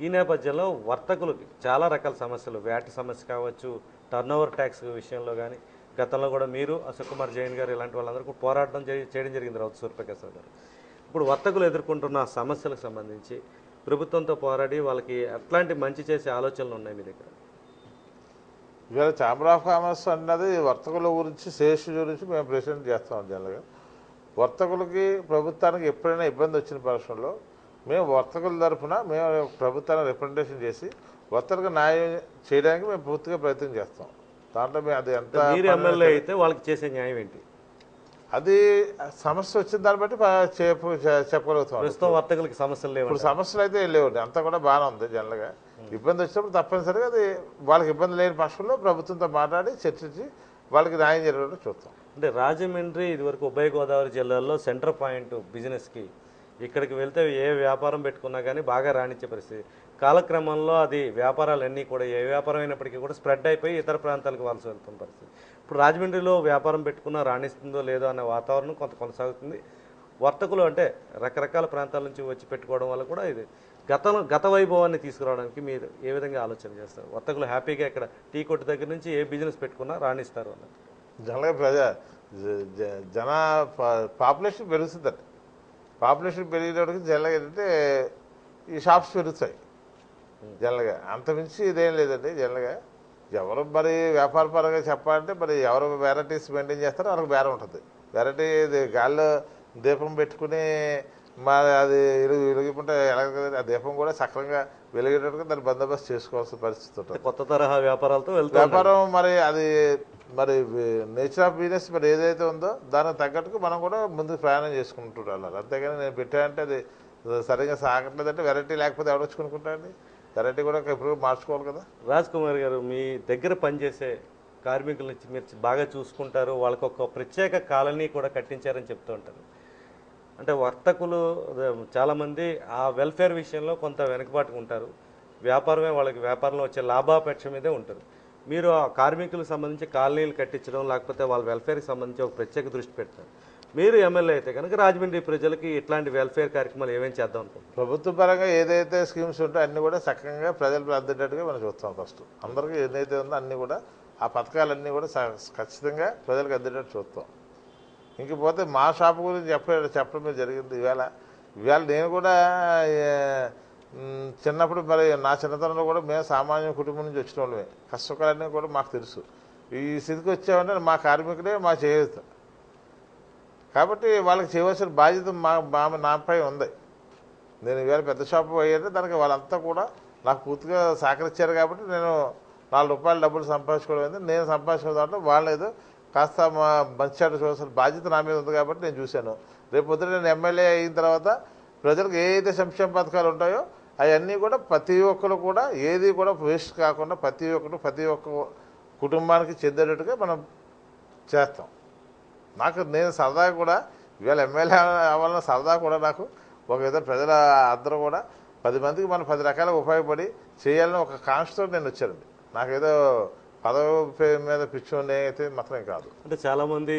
ఈ నేపథ్యంలో వర్తకులకి చాలా రకాల సమస్యలు, వ్యాట్ సమస్య కావచ్చు, టర్నోవర్ ట్యాక్స్ విషయంలో కానీ గతంలో కూడా మీరు, అశోక్ కుమార్ జైన్ గారు ఇలాంటి వాళ్ళందరూ పోరాటం చేయడం జరిగింది, రౌతు సూర్యప్రకాశ్రావు గారు. ఇప్పుడు వర్తకులు ఎదుర్కొంటున్న సమస్యలకు సంబంధించి ప్రభుత్వంతో పోరాడి వాళ్ళకి ఎట్లాంటి మంచి చేసే ఆలోచనలు ఉన్నాయి మీ దగ్గర? ఇవాళ ఛాంబర్ ఆఫ్ కామర్స్ అన్నది వర్తకుల గురించి, శేషు గురించి మేము ప్రెసిడెంట్ చేస్తాం. జనరల్గా వర్తకులకి ప్రభుత్వానికి ఎప్పుడైనా ఇబ్బంది వచ్చిన పక్షంలో మేము వర్తకుల తరఫున మేము ప్రభుత్వాన్ని రిప్రజెంటేషన్ చేసి వర్తకులకు న్యాయం చేయడానికి మేము పూర్తిగా ప్రయత్నం చేస్తాం. దాంట్లో మేము అది ఎంత ఎమ్మెల్యే అయితే వాళ్ళకి చేసే న్యాయం ఏంటి, అది సమస్య వచ్చిన దాన్ని బట్టి చెప్పగలుగుతాం. ప్రస్తుతం వర్తకులకి సమస్యలు లేవు, ఇప్పుడు సమస్యలు అయితే లేవండి, అంతా కూడా బాగానే ఉంది. జనరల్గా ఇబ్బంది వచ్చినప్పుడు తప్పనిసరిగా అది వాళ్ళకి ఇబ్బంది లేని పక్షంలో ప్రభుత్వంతో మాట్లాడి చర్చించి వాళ్ళకి న్యాయం జరిగేటట్టు చూస్తాం. అంటే రాజమండ్రి ఇదివరకు ఉభయ గోదావరి జిల్లాల్లో సెంటర్ పాయింట్ బిజినెస్కి, ఇక్కడికి వెళ్తే ఏ వ్యాపారం పెట్టుకున్నా కానీ బాగా రాణించే పరిస్థితి. కాలక్రమంలో అది వ్యాపారాలన్నీ కూడా ఏ వ్యాపారం అయినప్పటికీ కూడా స్ప్రెడ్ అయిపోయి ఇతర ప్రాంతాలకు వలస వెళ్తున్న పరిస్థితి. ఇప్పుడు రాజమండ్రిలో వ్యాపారం పెట్టుకున్నా రాణిస్తుందో లేదో అనే వాతావరణం కొంత కొనసాగుతుంది. వర్తకులు అంటే రకరకాల ప్రాంతాల నుంచి వచ్చి పెట్టుకోవడం వల్ల కూడా ఇది గత వైభవాన్ని తీసుకురావడానికి మీరు ఏ విధంగా ఆలోచన చేస్తారు? వర్తకులు హ్యాపీగా ఇక్కడ టీ కొట్టు దగ్గర నుంచి ఏ బిజినెస్ పెట్టుకున్నా రాణిస్తారు అన్నది. జనరల్గా జన పాపులేషన్ పెరుగుతుందండి. పాపులేషన్ పెరిగేటప్పటికి జనరల్గా ఏంటంటే ఈ షాప్స్ పెరుగుతాయి. జనరల్గా అంతమించి ఇదేం లేదండి. జనరల్గా ఎవరు మరి వ్యాపార పరంగా చెప్పాలంటే మరి ఎవరు వెరైటీస్ మెయింటైన్ చేస్తారో వాళ్ళకి బేరం ఉంటుంది. వెరైటీ గాల్లో దీపం పెట్టుకుని అది వెలిగిపోతే ఎలాగ ఆ దీపం కూడా సక్రంగా వెలిగేటట్టుగా దాన్ని బందోబస్తు చేసుకోవాల్సిన పరిస్థితి ఉంటుంది. కొత్త తరహా వ్యాపారాలతో వ్యాపారం మరి అది మరి నేచర్ ఆఫ్ బిజినెస్ మరి ఏదైతే ఉందో దానికి తగ్గట్టుకు మనం కూడా ముందుకు ప్రయాణం చేసుకుంటూ వెళ్ళాలి. అంతేగాని నేను పెట్టానంటే అది సరిగ్గా సాగట్లేదంటే వెరైటీ లేకపోతే ఎవరు కొనుక్కుంటానండి. వెరైటీ కూడా ఇప్పుడు మార్చుకోవాలి కదా. రాజ్ కుమార్ గారు, మీ దగ్గర పనిచేసే కార్మికుల నుంచి మీరు బాగా చూసుకుంటారు, వాళ్ళకి ఒక ప్రత్యేక కాలనీ కూడా కట్టించారని చెప్తూ ఉంటారు. అంటే వర్తకులు చాలామంది ఆ వెల్ఫేర్ విషయంలో కొంత వెనుకబాటుగా ఉంటారు. వ్యాపారమే వాళ్ళకి వ్యాపారంలో వచ్చే లాభాపేక్ష మీదే ఉంటారు. మీరు ఆ కార్మికులకు సంబంధించి కాలనీలు కట్టించడం లేకపోతే వాళ్ళ వెల్ఫేర్కి సంబంధించి ఒక ప్రత్యేక దృష్టి పెడతారు. మీరు ఎమ్మెల్యే అయితే కనుక రాజమండ్రి ప్రజలకి ఇట్లాంటి వెల్ఫేర్ కార్యక్రమాలు ఏమేమి చేద్దాం అనుకుంటున్నారు? ప్రభుత్వ పరంగా ఏదైతే స్కీమ్స్ ఉంటాయో అన్నీ కూడా చక్కగా ప్రజలు అందేటట్టుగా మనం చూస్తాం. ఫస్ట్ అందరికీ ఏదైతే ఉందో అన్నీ కూడా ఆ పథకాలన్నీ కూడా ఖచ్చితంగా ప్రజలకు అందేటట్టు చూస్తాం. ఇంకపోతే మా షాపు గురించి చెప్పడం జరిగింది. ఇవాళ నేను కూడా చిన్నప్పుడు మరి నా చిన్నతనంలో కూడా మేము సామాన్య కుటుంబం నుంచి వచ్చిన వాళ్ళమే. కష్టకాలన్నీ కూడా మాకు తెలుసు. ఈ స్థితికి వచ్చామంటే మా కార్మికులే మా చేయూత. కాబట్టి వాళ్ళకి చేయవలసిన బాధ్యత నాపై ఉంది. నేను ఇవాళ పెద్ద షాపు అయ్యానంటే దానికి వాళ్ళంతా కూడా నాకు పూర్తిగా సహకరించారు. కాబట్టి నేను ₹4 డబ్బులు సంపాదించుకోవడం అయింది. నేను సంపాదించుకున్న దాంట్లో వాళ్ళు ఏదో కాస్త మంచి చెడ్డ చూడాల్సిన బాధ్యత నా మీద ఉంది. కాబట్టి నేను చూశాను. రేపు పొద్దున నేను ఎమ్మెల్యే అయిన తర్వాత ప్రజలకు ఏదైతే సంక్షేమ పథకాలు ఉంటాయో అవన్నీ కూడా ప్రతి ఒక్కరు కూడా ఏది కూడా వేస్ట్ కాకుండా ప్రతి ఒక్క కుటుంబానికి చెందేటట్టుగా మనం చేస్తాం. నేను సరదాగా కూడా ఇవాళ ఎమ్మెల్యే అవ్వాలన్న సరదా కూడా నాకు ఒక ఏదో ప్రజల అందరూ కూడా 10 మందికి మనం 10 రకాలుగా ఉపయోగపడి చేయాలని ఒక కాన్స్తో నేను వచ్చానండి. నాకేదో పదవి మీద పిచ్చోనే అయితే మాత్రం కాదు. అంటే చాలామంది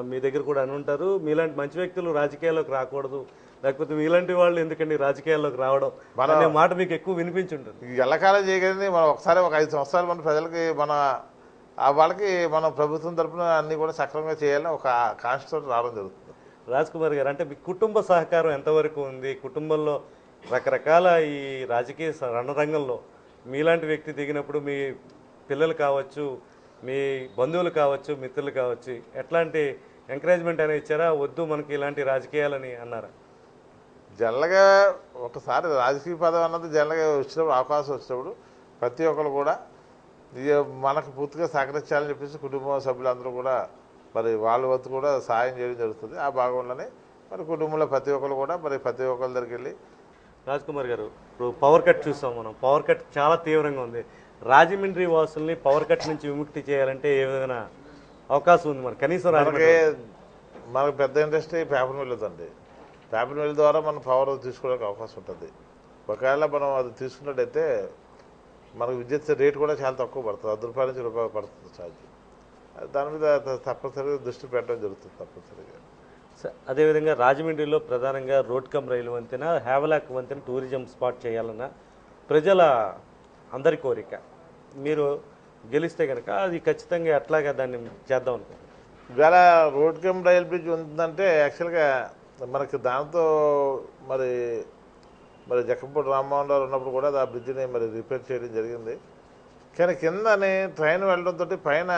మీ దగ్గర కూడా అని ఉంటారు, మీలాంటి మంచి వ్యక్తులు రాజకీయాల్లోకి రాకూడదు, లేకపోతే మీలాంటి వాళ్ళు ఎందుకండి రాజకీయాల్లోకి రావడం అనే మాట మీకు ఎక్కువ వినిపించుంటుంది. ఎల్లకాలం చేయగలిగింది మనం ఒకసారి ఒక 5 సంవత్సరాలు మన ప్రజలకి వాళ్ళకి మనం ప్రభుత్వం తరఫున అన్నీ కూడా సక్రమంగా చేయాలని ఒక కాన్స్టిట్యూట్ రావడం జరుగుతుంది. రాజ్ కుమార్ గారు, అంటే మీ కుటుంబ సహకారం ఎంతవరకు ఉంది? కుటుంబంలో రకరకాల ఈ రాజకీయ రణరంగంలో మీలాంటి వ్యక్తి దిగినప్పుడు మీ పిల్లలు కావచ్చు, మీ బంధువులు కావచ్చు, మిత్రులు కావచ్చు, ఎట్లాంటి ఎంకరేజ్మెంట్ అనేది ఇచ్చారా? వద్దు మనకి ఇలాంటి రాజకీయాలని అన్నారా? జనరల్గా ఒకసారి రాజకీయ పదవి అన్నది జనరల్గా వచ్చినప్పుడు అవకాశం వచ్చినప్పుడు ప్రతి ఒక్కరు కూడా మనకు పూర్తిగా సహకరించాలని చెప్పేసి కుటుంబ సభ్యులందరూ కూడా మరి వాళ్ళ వద్ద కూడా సాయం చేయడం జరుగుతుంది. ఆ భాగంలోనే మరి కుటుంబంలో ప్రతి ఒక్కరు కూడా మరి ప్రతి ఒక్కరి దగ్గరికి వెళ్ళి. రాజ్ కుమార్ గారు, ఇప్పుడు పవర్ కట్ చూసాం మనం. పవర్ కట్ చాలా తీవ్రంగా ఉంది. రాజమండ్రి వాసుల్ని పవర్ కట్ నుంచి విముక్తి చేయాలంటే ఏ విధంగా అవకాశం ఉంది? మరి కనీసం మనకు పెద్ద ఇండస్ట్రీ పేపర్ మిల్ ఉందండి. పేపర్ మిల్ ద్వారా మనం పవర్ తీసుకోవడానికి అవకాశం ఉంటుంది. ఒకవేళ మనం అది తీసుకున్నట్టయితే మనకు విద్యుత్ రేటు కూడా చాలా తక్కువ పడుతుంది. ₹10 నుంచి రూపాయలు పడుతుంది ఛార్జ్. దాని మీద తప్పనిసరిగా దృష్టి పెట్టడం జరుగుతుంది తప్పనిసరిగా. అదేవిధంగా రాజమండ్రిలో ప్రధానంగా రోడ్ కమ్ రైలు వంతెన, హ్యావలాక్ వంతెన టూరిజం స్పాట్ చేయాలన్న ప్రజల అందరి కోరిక. మీరు గెలిస్తే కనుక అది ఖచ్చితంగా అట్లాగా దాన్ని చేద్దాం అనుకుంటున్నాను. ఇవాళ రోడ్ కమ్ రైల్ బ్రిడ్జ్ ఉందంటే యాక్చువల్గా మనకి దాంతో మరి జక్కంపూడి రామ్మోహన్ రావు ఉన్నప్పుడు కూడా ఆ బ్రిడ్జిని మరి రిపేర్ చేయడం జరిగింది. కానీ కిందని ట్రైన్ వెళ్ళడంతో పైన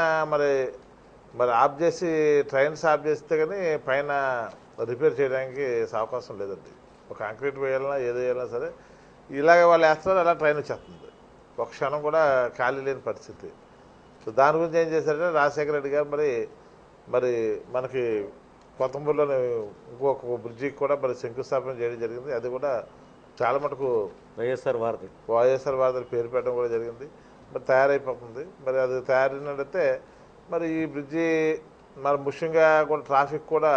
మరి ఆఫ్ చేసి ట్రైన్స్ ఆఫ్ చేస్తే కానీ పైన రిపేర్ చేయడానికి అవకాశం లేదండి. ఒక కాంక్రీట్ వేయాలన్నా ఏదో వేయాలన్నా సరే ఇలాగ వాళ్ళు వేస్తున్నారు, అలా ట్రైన్ వచ్చేస్తుంది. ఒక క్షణం కూడా ఖాళీ లేని పరిస్థితి. సో దాని గురించి ఏం చేశారంటే రాజశేఖర రెడ్డి గారు మరి మనకి కొత్తమూరులోని ఇంకొక బ్రిడ్జికి కూడా మరి శంకుస్థాపన చేయడం జరిగింది. అది కూడా చాలా మటుకు వైఎస్ఆర్ వారధి పేరు పెట్టడం కూడా జరిగింది. మరి తయారైపోతుంది. మరి అది తయారైనట్టయితే మరి ఈ బ్రిడ్జి మరి ముఖ్యంగా కూడా ట్రాఫిక్ కూడా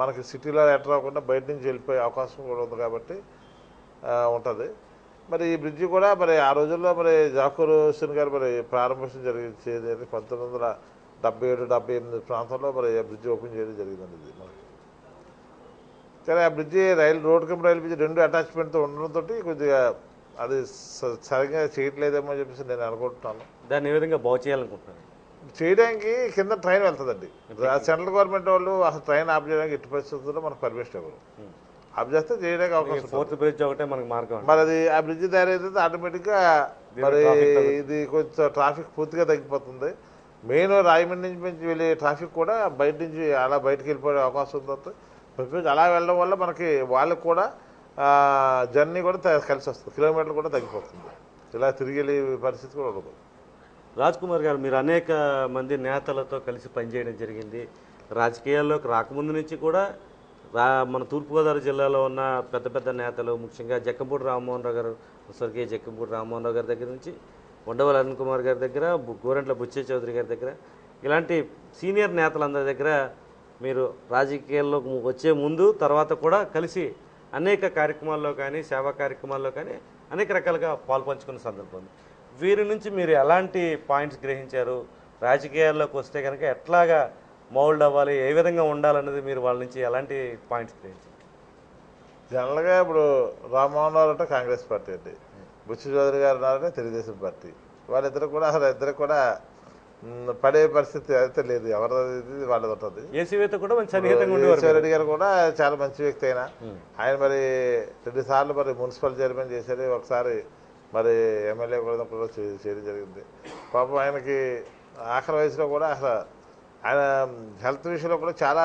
మనకి సిటీలో ఎంటర్ అవ్వకుండా బయట నుంచి వెళ్ళిపోయే అవకాశం కూడా ఉంది కాబట్టి ఉంటుంది. మరి ఈ బ్రిడ్జి కూడా మరి ఆ రోజుల్లో మరి జాకూర్ హుస్సేన్ గారు మరి ప్రారంభించడం జరిగింది. 1977-78 ప్రాంతంలో మరి ఆ బ్రిడ్జి ఓపెన్ చేయడం జరిగిందండి. ఇది మనకి కానీ ఆ bridge road come rail bridge 2 అటాచ్మెంట్తో ఉండడంతో కొద్దిగా అది సరిగ్గా చేయట్లేదేమో చెప్పేసి నేను అనుకుంటున్నాను. దాన్ని ఏ విధంగా బాగు చేయాలనుకుంటున్నాను. చేయడానికి కింద ట్రైన్ వెళ్తుందండి. సెంట్రల్ గవర్నమెంట్ వాళ్ళు అసలు ట్రైన్ ఆఫ్ చేయడానికి ఎట్టి పరిస్థితుల్లో మనకు పర్మిషన్ ఇవ్వరు. ఆఫ్ చేస్తే చేయడానికి అవకాశం. ఫోర్త్ బ్రిడ్జ్ ఒకటే మనకు మార్గం. మరి అది ఆ బ్రిడ్జి తయారైతే ఆటోమేటిక్గా మరి ఇది కొంచెం ట్రాఫిక్ పూర్తిగా తగ్గిపోతుంది. మెయిన్ రాయమండ్రి నుంచి వెళ్ళే ట్రాఫిక్ కూడా బయట నుంచి అలా బయటకు వెళ్ళిపోయే అవకాశం ఉంది. ప్రతిరోజు అలా వెళ్ళడం వల్ల మనకి వాళ్ళకి కూడా జర్నీ కూడా కలిసి వస్తుంది, కిలోమీటర్లు కూడా తగ్గిపోతుంది. ఇలా తిరిగి వెళ్ళే పరిస్థితి కూడా ఉండదు. రాజ్ కుమార్ గారు, మీరు అనేక మంది నేతలతో కలిసి పనిచేయడం జరిగింది. రాజకీయాల్లోకి రాకముందు నుంచి కూడా మన తూర్పుగోదావరి జిల్లాలో ఉన్న పెద్ద పెద్ద నేతలు, ముఖ్యంగా జక్కంపూడి రామ్మోహన్ రావు గారు, స్వర్గీయ జక్కంపూడి రామ్మోహన్ రావు గారి దగ్గర నుంచి ఉండవల్లి అరుణ్ కుమార్ గారి దగ్గర, గోరంట్ల బుచ్చే చౌదరి గారి దగ్గర, ఇలాంటి సీనియర్ నేతలందరి దగ్గర మీరు రాజకీయాల్లో వచ్చే ముందు తర్వాత కూడా కలిసి అనేక కార్యక్రమాల్లో కానీ సేవా కార్యక్రమాల్లో కానీ అనేక రకాలుగా పాల్పంచుకున్న సందర్భం ఉంది. వీరి నుంచి మీరు ఎలాంటి పాయింట్స్ గ్రహించారు? రాజకీయాల్లోకి వస్తే కనుక ఎట్లాగా మౌల్డ్ అవ్వాలి, ఏ విధంగా ఉండాలన్నది మీరు వాళ్ళ నుంచి ఎలాంటి పాయింట్స్ గ్రహించారు? జనరల్గా ఇప్పుడు రామ్మోహన్ రావు అంటే కాంగ్రెస్ పార్టీ అండి, బుచ్చి చౌదరి గారు ఉన్నారంటే తెలుగుదేశం పార్టీ. వాళ్ళిద్దరు కూడా అసలు ఇద్దరు కూడా పడే పరిస్థితి అయితే లేదు, ఎవరిది వాళ్ళది ఉంటుంది. ఏసీవీతో కూడా మంచి సన్నిహితంగా ఉండేవారు. ఈశ్వరరెడ్డి గారు కూడా చాలా మంచి వ్యక్తి అయినా ఆయన మరి 2 సార్లు మరి మున్సిపల్ చైర్మన్ చేశారు, ఒకసారి మరి ఎమ్మెల్యే కూడా చేయడం జరిగింది. పాపం ఆయనకి ఆఖరి వయసులో కూడా అసలు ఆయన హెల్త్ విషయంలో కూడా చాలా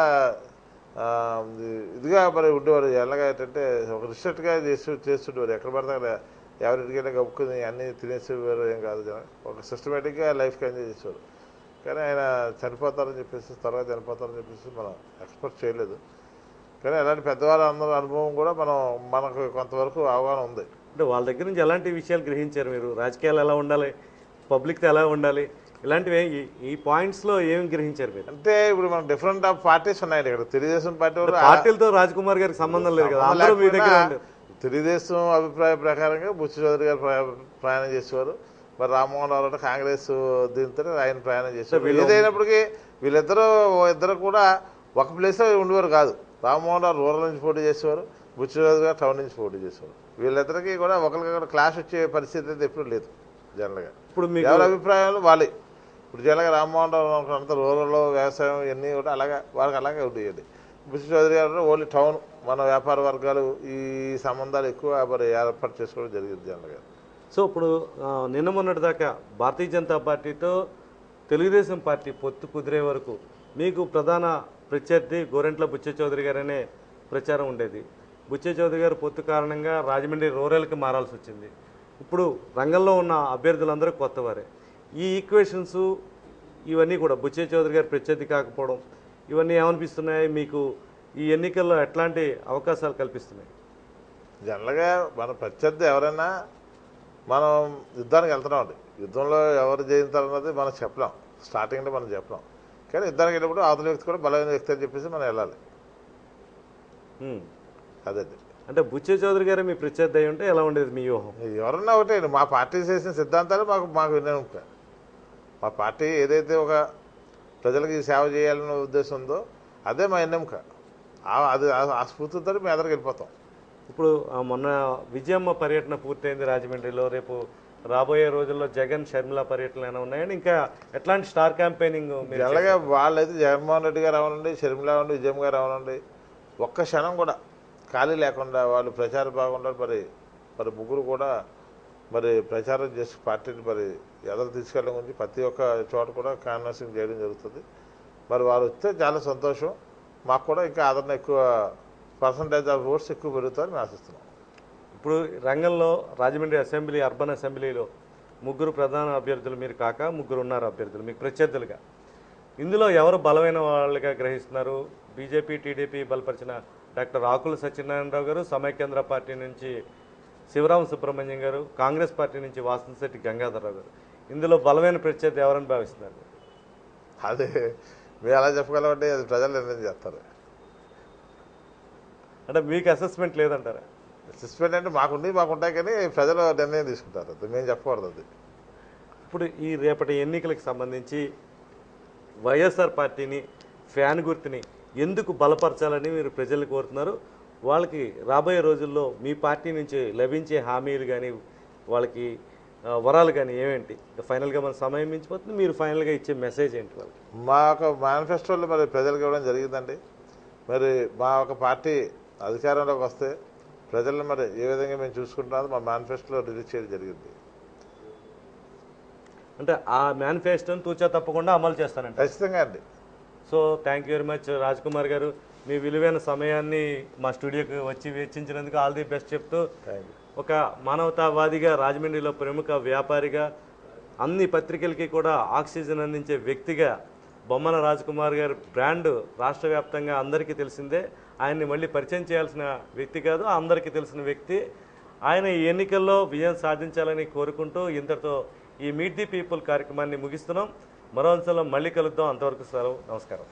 ఇదిగా మరి ఉండేవారు. ఎలాగా ఏంటంటే ఒక రిస్ట్రిక్ట్గా చేస్తుండేవారు. ఎక్కడ పడితే అక్కడ ఎవరింటికైనా గప్పుకుని అన్నీ తినేసేవారు, ఏం కాదు. ఒక సిస్టమేటిక్గా లైఫ్కి ఎంజాయ్ చేసేవారు. కానీ ఆయన చనిపోతారని చెప్పేసి, తర్వాత చనిపోతారని చెప్పేసి మనం ఎక్స్పెక్ట్ చేయలేదు. కానీ అలాంటి పెద్దవాళ్ళ అందరూ అనుభవం కూడా మనకు కొంతవరకు అవగాహన ఉంది. అంటే వాళ్ళ దగ్గర నుంచి ఎలాంటి విషయాలు గ్రహించారు మీరు? రాజకీయాలు ఎలా ఉండాలి, పబ్లిక్తో ఎలా ఉండాలి, ఇలాంటివి ఈ పాయింట్స్లో ఏమి గ్రహించారు మీరు? అంటే ఇప్పుడు మనకు డిఫరెంట్ ఆఫ్ పార్టీస్ ఉన్నాయి ఇక్కడ. తెలుగుదేశం పార్టీలతో రాజ్ కుమార్ గారికి సంబంధం లేదు కదా, అందరూ మీ దగ్గర. తెలుగుదేశం అభిప్రాయ ప్రకారంగా బుచ్చి చౌదరి గారు ప్రయాణం చేసేవారు. మరి రామ్మోహన్ రావు అంటే కాంగ్రెస్ దీంతో ఆయన ప్రయాణం చేసేవారు. ఏదైనప్పటికీ ఇద్దరు కూడా ఒక ప్లేస్లో ఉండేవారు కాదు. రామ్మోహన్ రావు రూరల్ నుంచి పోటీ చేసేవారు, బుచ్చి చౌదరి గారు టౌన్ నుంచి పోటీ చేసేవారు. వీళ్ళిద్దరికీ కూడా ఒకరికొకరు క్లాష్ వచ్చే పరిస్థితి అయితే ఎప్పుడు లేదు. జనరల్గా ఇప్పుడు ఎవరి అభిప్రాయాలు వాళ్ళే. ఇప్పుడు జనరల్గా రామ్మోహన్ రావు అంతా రూరల్లో వ్యవసాయం ఇవన్నీ కూడా వాళ్ళకి అలాగే ఉండేది. బుచ్చి చౌదరి గారు ఓన్లీ టౌన్, మన వ్యాపార వర్గాలు ఈ సంబంధాలు ఎక్కువ మరి ఏర్పాటు చేసుకోవడం జరిగింది జనరల్గా. సో ఇప్పుడు నిన్న మొన్నటి దాకా భారతీయ జనతా పార్టీతో తెలుగుదేశం పార్టీ పొత్తు కుదిరే వరకు మీకు ప్రధాన ప్రత్యర్థి గోరంట్ల బుచ్చే చౌదరి గారనే ప్రచారం ఉండేది. బుచ్చే చౌదరి గారు పొత్తు కారణంగా రాజమండ్రి రూరల్కి మారాల్సి వచ్చింది. ఇప్పుడు రంగంలో ఉన్న అభ్యర్థులందరూ కొత్తవారే. ఈ ఈక్వేషన్స్ ఇవన్నీ కూడా బుచ్చే చౌదరి గారు ప్రత్యర్థి కాకపోవడం, ఇవన్నీ ఏమనిపిస్తున్నాయి మీకు? ఈ ఎన్నికల్లో ఎట్లాంటి అవకాశాలు కల్పిస్తున్నాయి? జనరల్గా మన ప్రత్యర్థి ఎవరైనా మనం యుద్ధానికి వెళ్తున్నామండి. యుద్ధంలో ఎవరు జయిస్తారన్నది మనం చెప్పలేం, స్టార్టింగ్లో మనం చెప్పలేం. కానీ యుద్ధానికి వెళ్ళినప్పుడు అవతల వ్యక్తి కూడా బలమైన వ్యక్తి అని చెప్పేసి మనం వెళ్ళాలి. అదండి. అంటే బుచ్చే చౌదరి గారే మీ ప్రత్యర్థి అయి ఉంటే ఎలా ఉండేది మీ వ్యూహం? ఎవరన్నా ఒకటే, మా పార్టీ చేసిన సిద్ధాంతాలు మాకు వినడం. మా పార్టీ ఏదైతే ఒక ప్రజలకి సేవ చేయాలనే ఉద్దేశం ఉందో అదే మా ఎన్నెంక. అది ఆ స్ఫూర్తితో మేము ఎదరికి వెళ్ళిపోతాం. ఇప్పుడు మొన్న విజయమ్మ పర్యటన పూర్తయింది రాజమండ్రిలో. రేపు రాబోయే రోజుల్లో జగన్ షర్మిల పర్యటనలు ఏమైనా ఉన్నాయని, ఇంకా ఎట్లాంటి స్టార్ క్యాంపెయినింగ్? అలాగే వాళ్ళైతే జగన్మోహన్ రెడ్డి గారు అవనండి, షర్మిల అవ్వండి, విజయమ్మ గారు అవనండి, ఒక్క క్షణం కూడా ఖాళీ లేకుండా వాళ్ళు ప్రచారం బాగుండాలి. మరి ముగ్గురు కూడా మరి ప్రచారం చేసి పార్టీని మరి ఎదరు తీసుకెళ్ళడం గురించి ప్రతి ఒక్క చోట కూడా కాన్వర్సింగ్ చేయడం జరుగుతుంది. మరి వారు వస్తే చాలా సంతోషం. మాకు కూడా ఇంకా ఆదరణ ఎక్కువ, పర్సంటేజ్ ఆఫ్ ఓట్స్ ఎక్కువ పెరుగుతారని మేము ఆశిస్తున్నాం. ఇప్పుడు రంగంలో రాజమండ్రి అసెంబ్లీ, అర్బన్ అసెంబ్లీలో ముగ్గురు ప్రధాన అభ్యర్థులు మీరు కాక ముగ్గురు ఉన్నారు అభ్యర్థులు మీకు ప్రత్యర్థులుగా. ఇందులో ఎవరు బలమైన వాళ్ళుగా గ్రహిస్తున్నారు? బీజేపీ టీడీపీ బలపరిచిన డాక్టర్ ఆకుల సత్యనారాయణరావు గారు, సమైక్యాంధ్ర పార్టీ నుంచి శివరామ సుబ్రహ్మణ్యం గారు, కాంగ్రెస్ పార్టీ నుంచి వాసంశెట్టి గంగాధరరావు గారు. ఇందులో బలమైన ప్రత్యర్థి ఎవరని భావిస్తున్నారు? అదే మేము ఎలా చెప్పగలమంటే అది ప్రజలు నిర్ణయం చేస్తారు. అంటే మీకు అసెస్మెంట్ లేదంటారా? అసెస్మెంట్ అంటే మాకుంటాయి కానీ ప్రజలు నిర్ణయం తీసుకుంటారు, అది మేము చెప్పకూడదు. అది ఇప్పుడు ఈ రేపటి ఎన్నికలకు సంబంధించి వైఎస్ఆర్ పార్టీని, ఫ్యాన్ గుర్తుని ఎందుకు బలపరచాలని మీరు ప్రజల్ని కోరుతున్నారు? వాళ్ళకి రాబోయే రోజుల్లో మీ పార్టీ నుంచి లభించే హామీలు కానీ, వాళ్ళకి వరాలు కానీ ఏమేంటి? ఫైనల్గా మన సమయం మించిపోతుంది, మీరు ఫైనల్గా ఇచ్చే మెసేజ్ ఏంటి వాళ్ళకి? మా ఒక మేనిఫెస్టోలో మరి ప్రజలకు ఇవ్వడం జరిగిందండి. మరి మా ఒక పార్టీ అధికారంలోకి వస్తే ప్రజలను మరి ఏ విధంగా మేము చూసుకుంటున్నామో మా మేనిఫెస్టోలో రిలీజ్ చేయడం జరిగింది. అంటే ఆ మేనిఫెస్టోని తూచా తప్పకుండా అమలు చేస్తానంట. ఖచ్చితంగా అండి. So thank you very much Raj Kumar గారు, మీ విలువైన సమయాన్ని మా స్టూడియోకి వచ్చి వెచ్చించినందుకు ఆల్ ది బెస్ట్ చెప్తూ, థ్యాంక్ యూ. ఒక మానవతావాదిగా, రాజమండ్రిలో ప్రముఖ వ్యాపారిగా, అన్ని పత్రికలకి కూడా ఆక్సిజన్ అందించే వ్యక్తిగా బొమ్మన రాజ్ కుమార్ గారి బ్రాండ్ రాష్ట్ర వ్యాప్తంగా అందరికీ తెలిసిందే. ఆయన్ని మళ్ళీ పరిచయం చేయాల్సిన వ్యక్తి కాదు, అందరికీ తెలిసిన వ్యక్తి. ఆయన ఈ ఎన్నికల్లో విజయం సాధించాలని కోరుకుంటూ ఇంతటితో ఈ మీట్ ది పీపుల్ కార్యక్రమాన్ని ముగిస్తున్నాం. మరో అంశంలో మళ్ళీ కలుద్దాం. అంతవరకు సెలవు. నమస్కారం.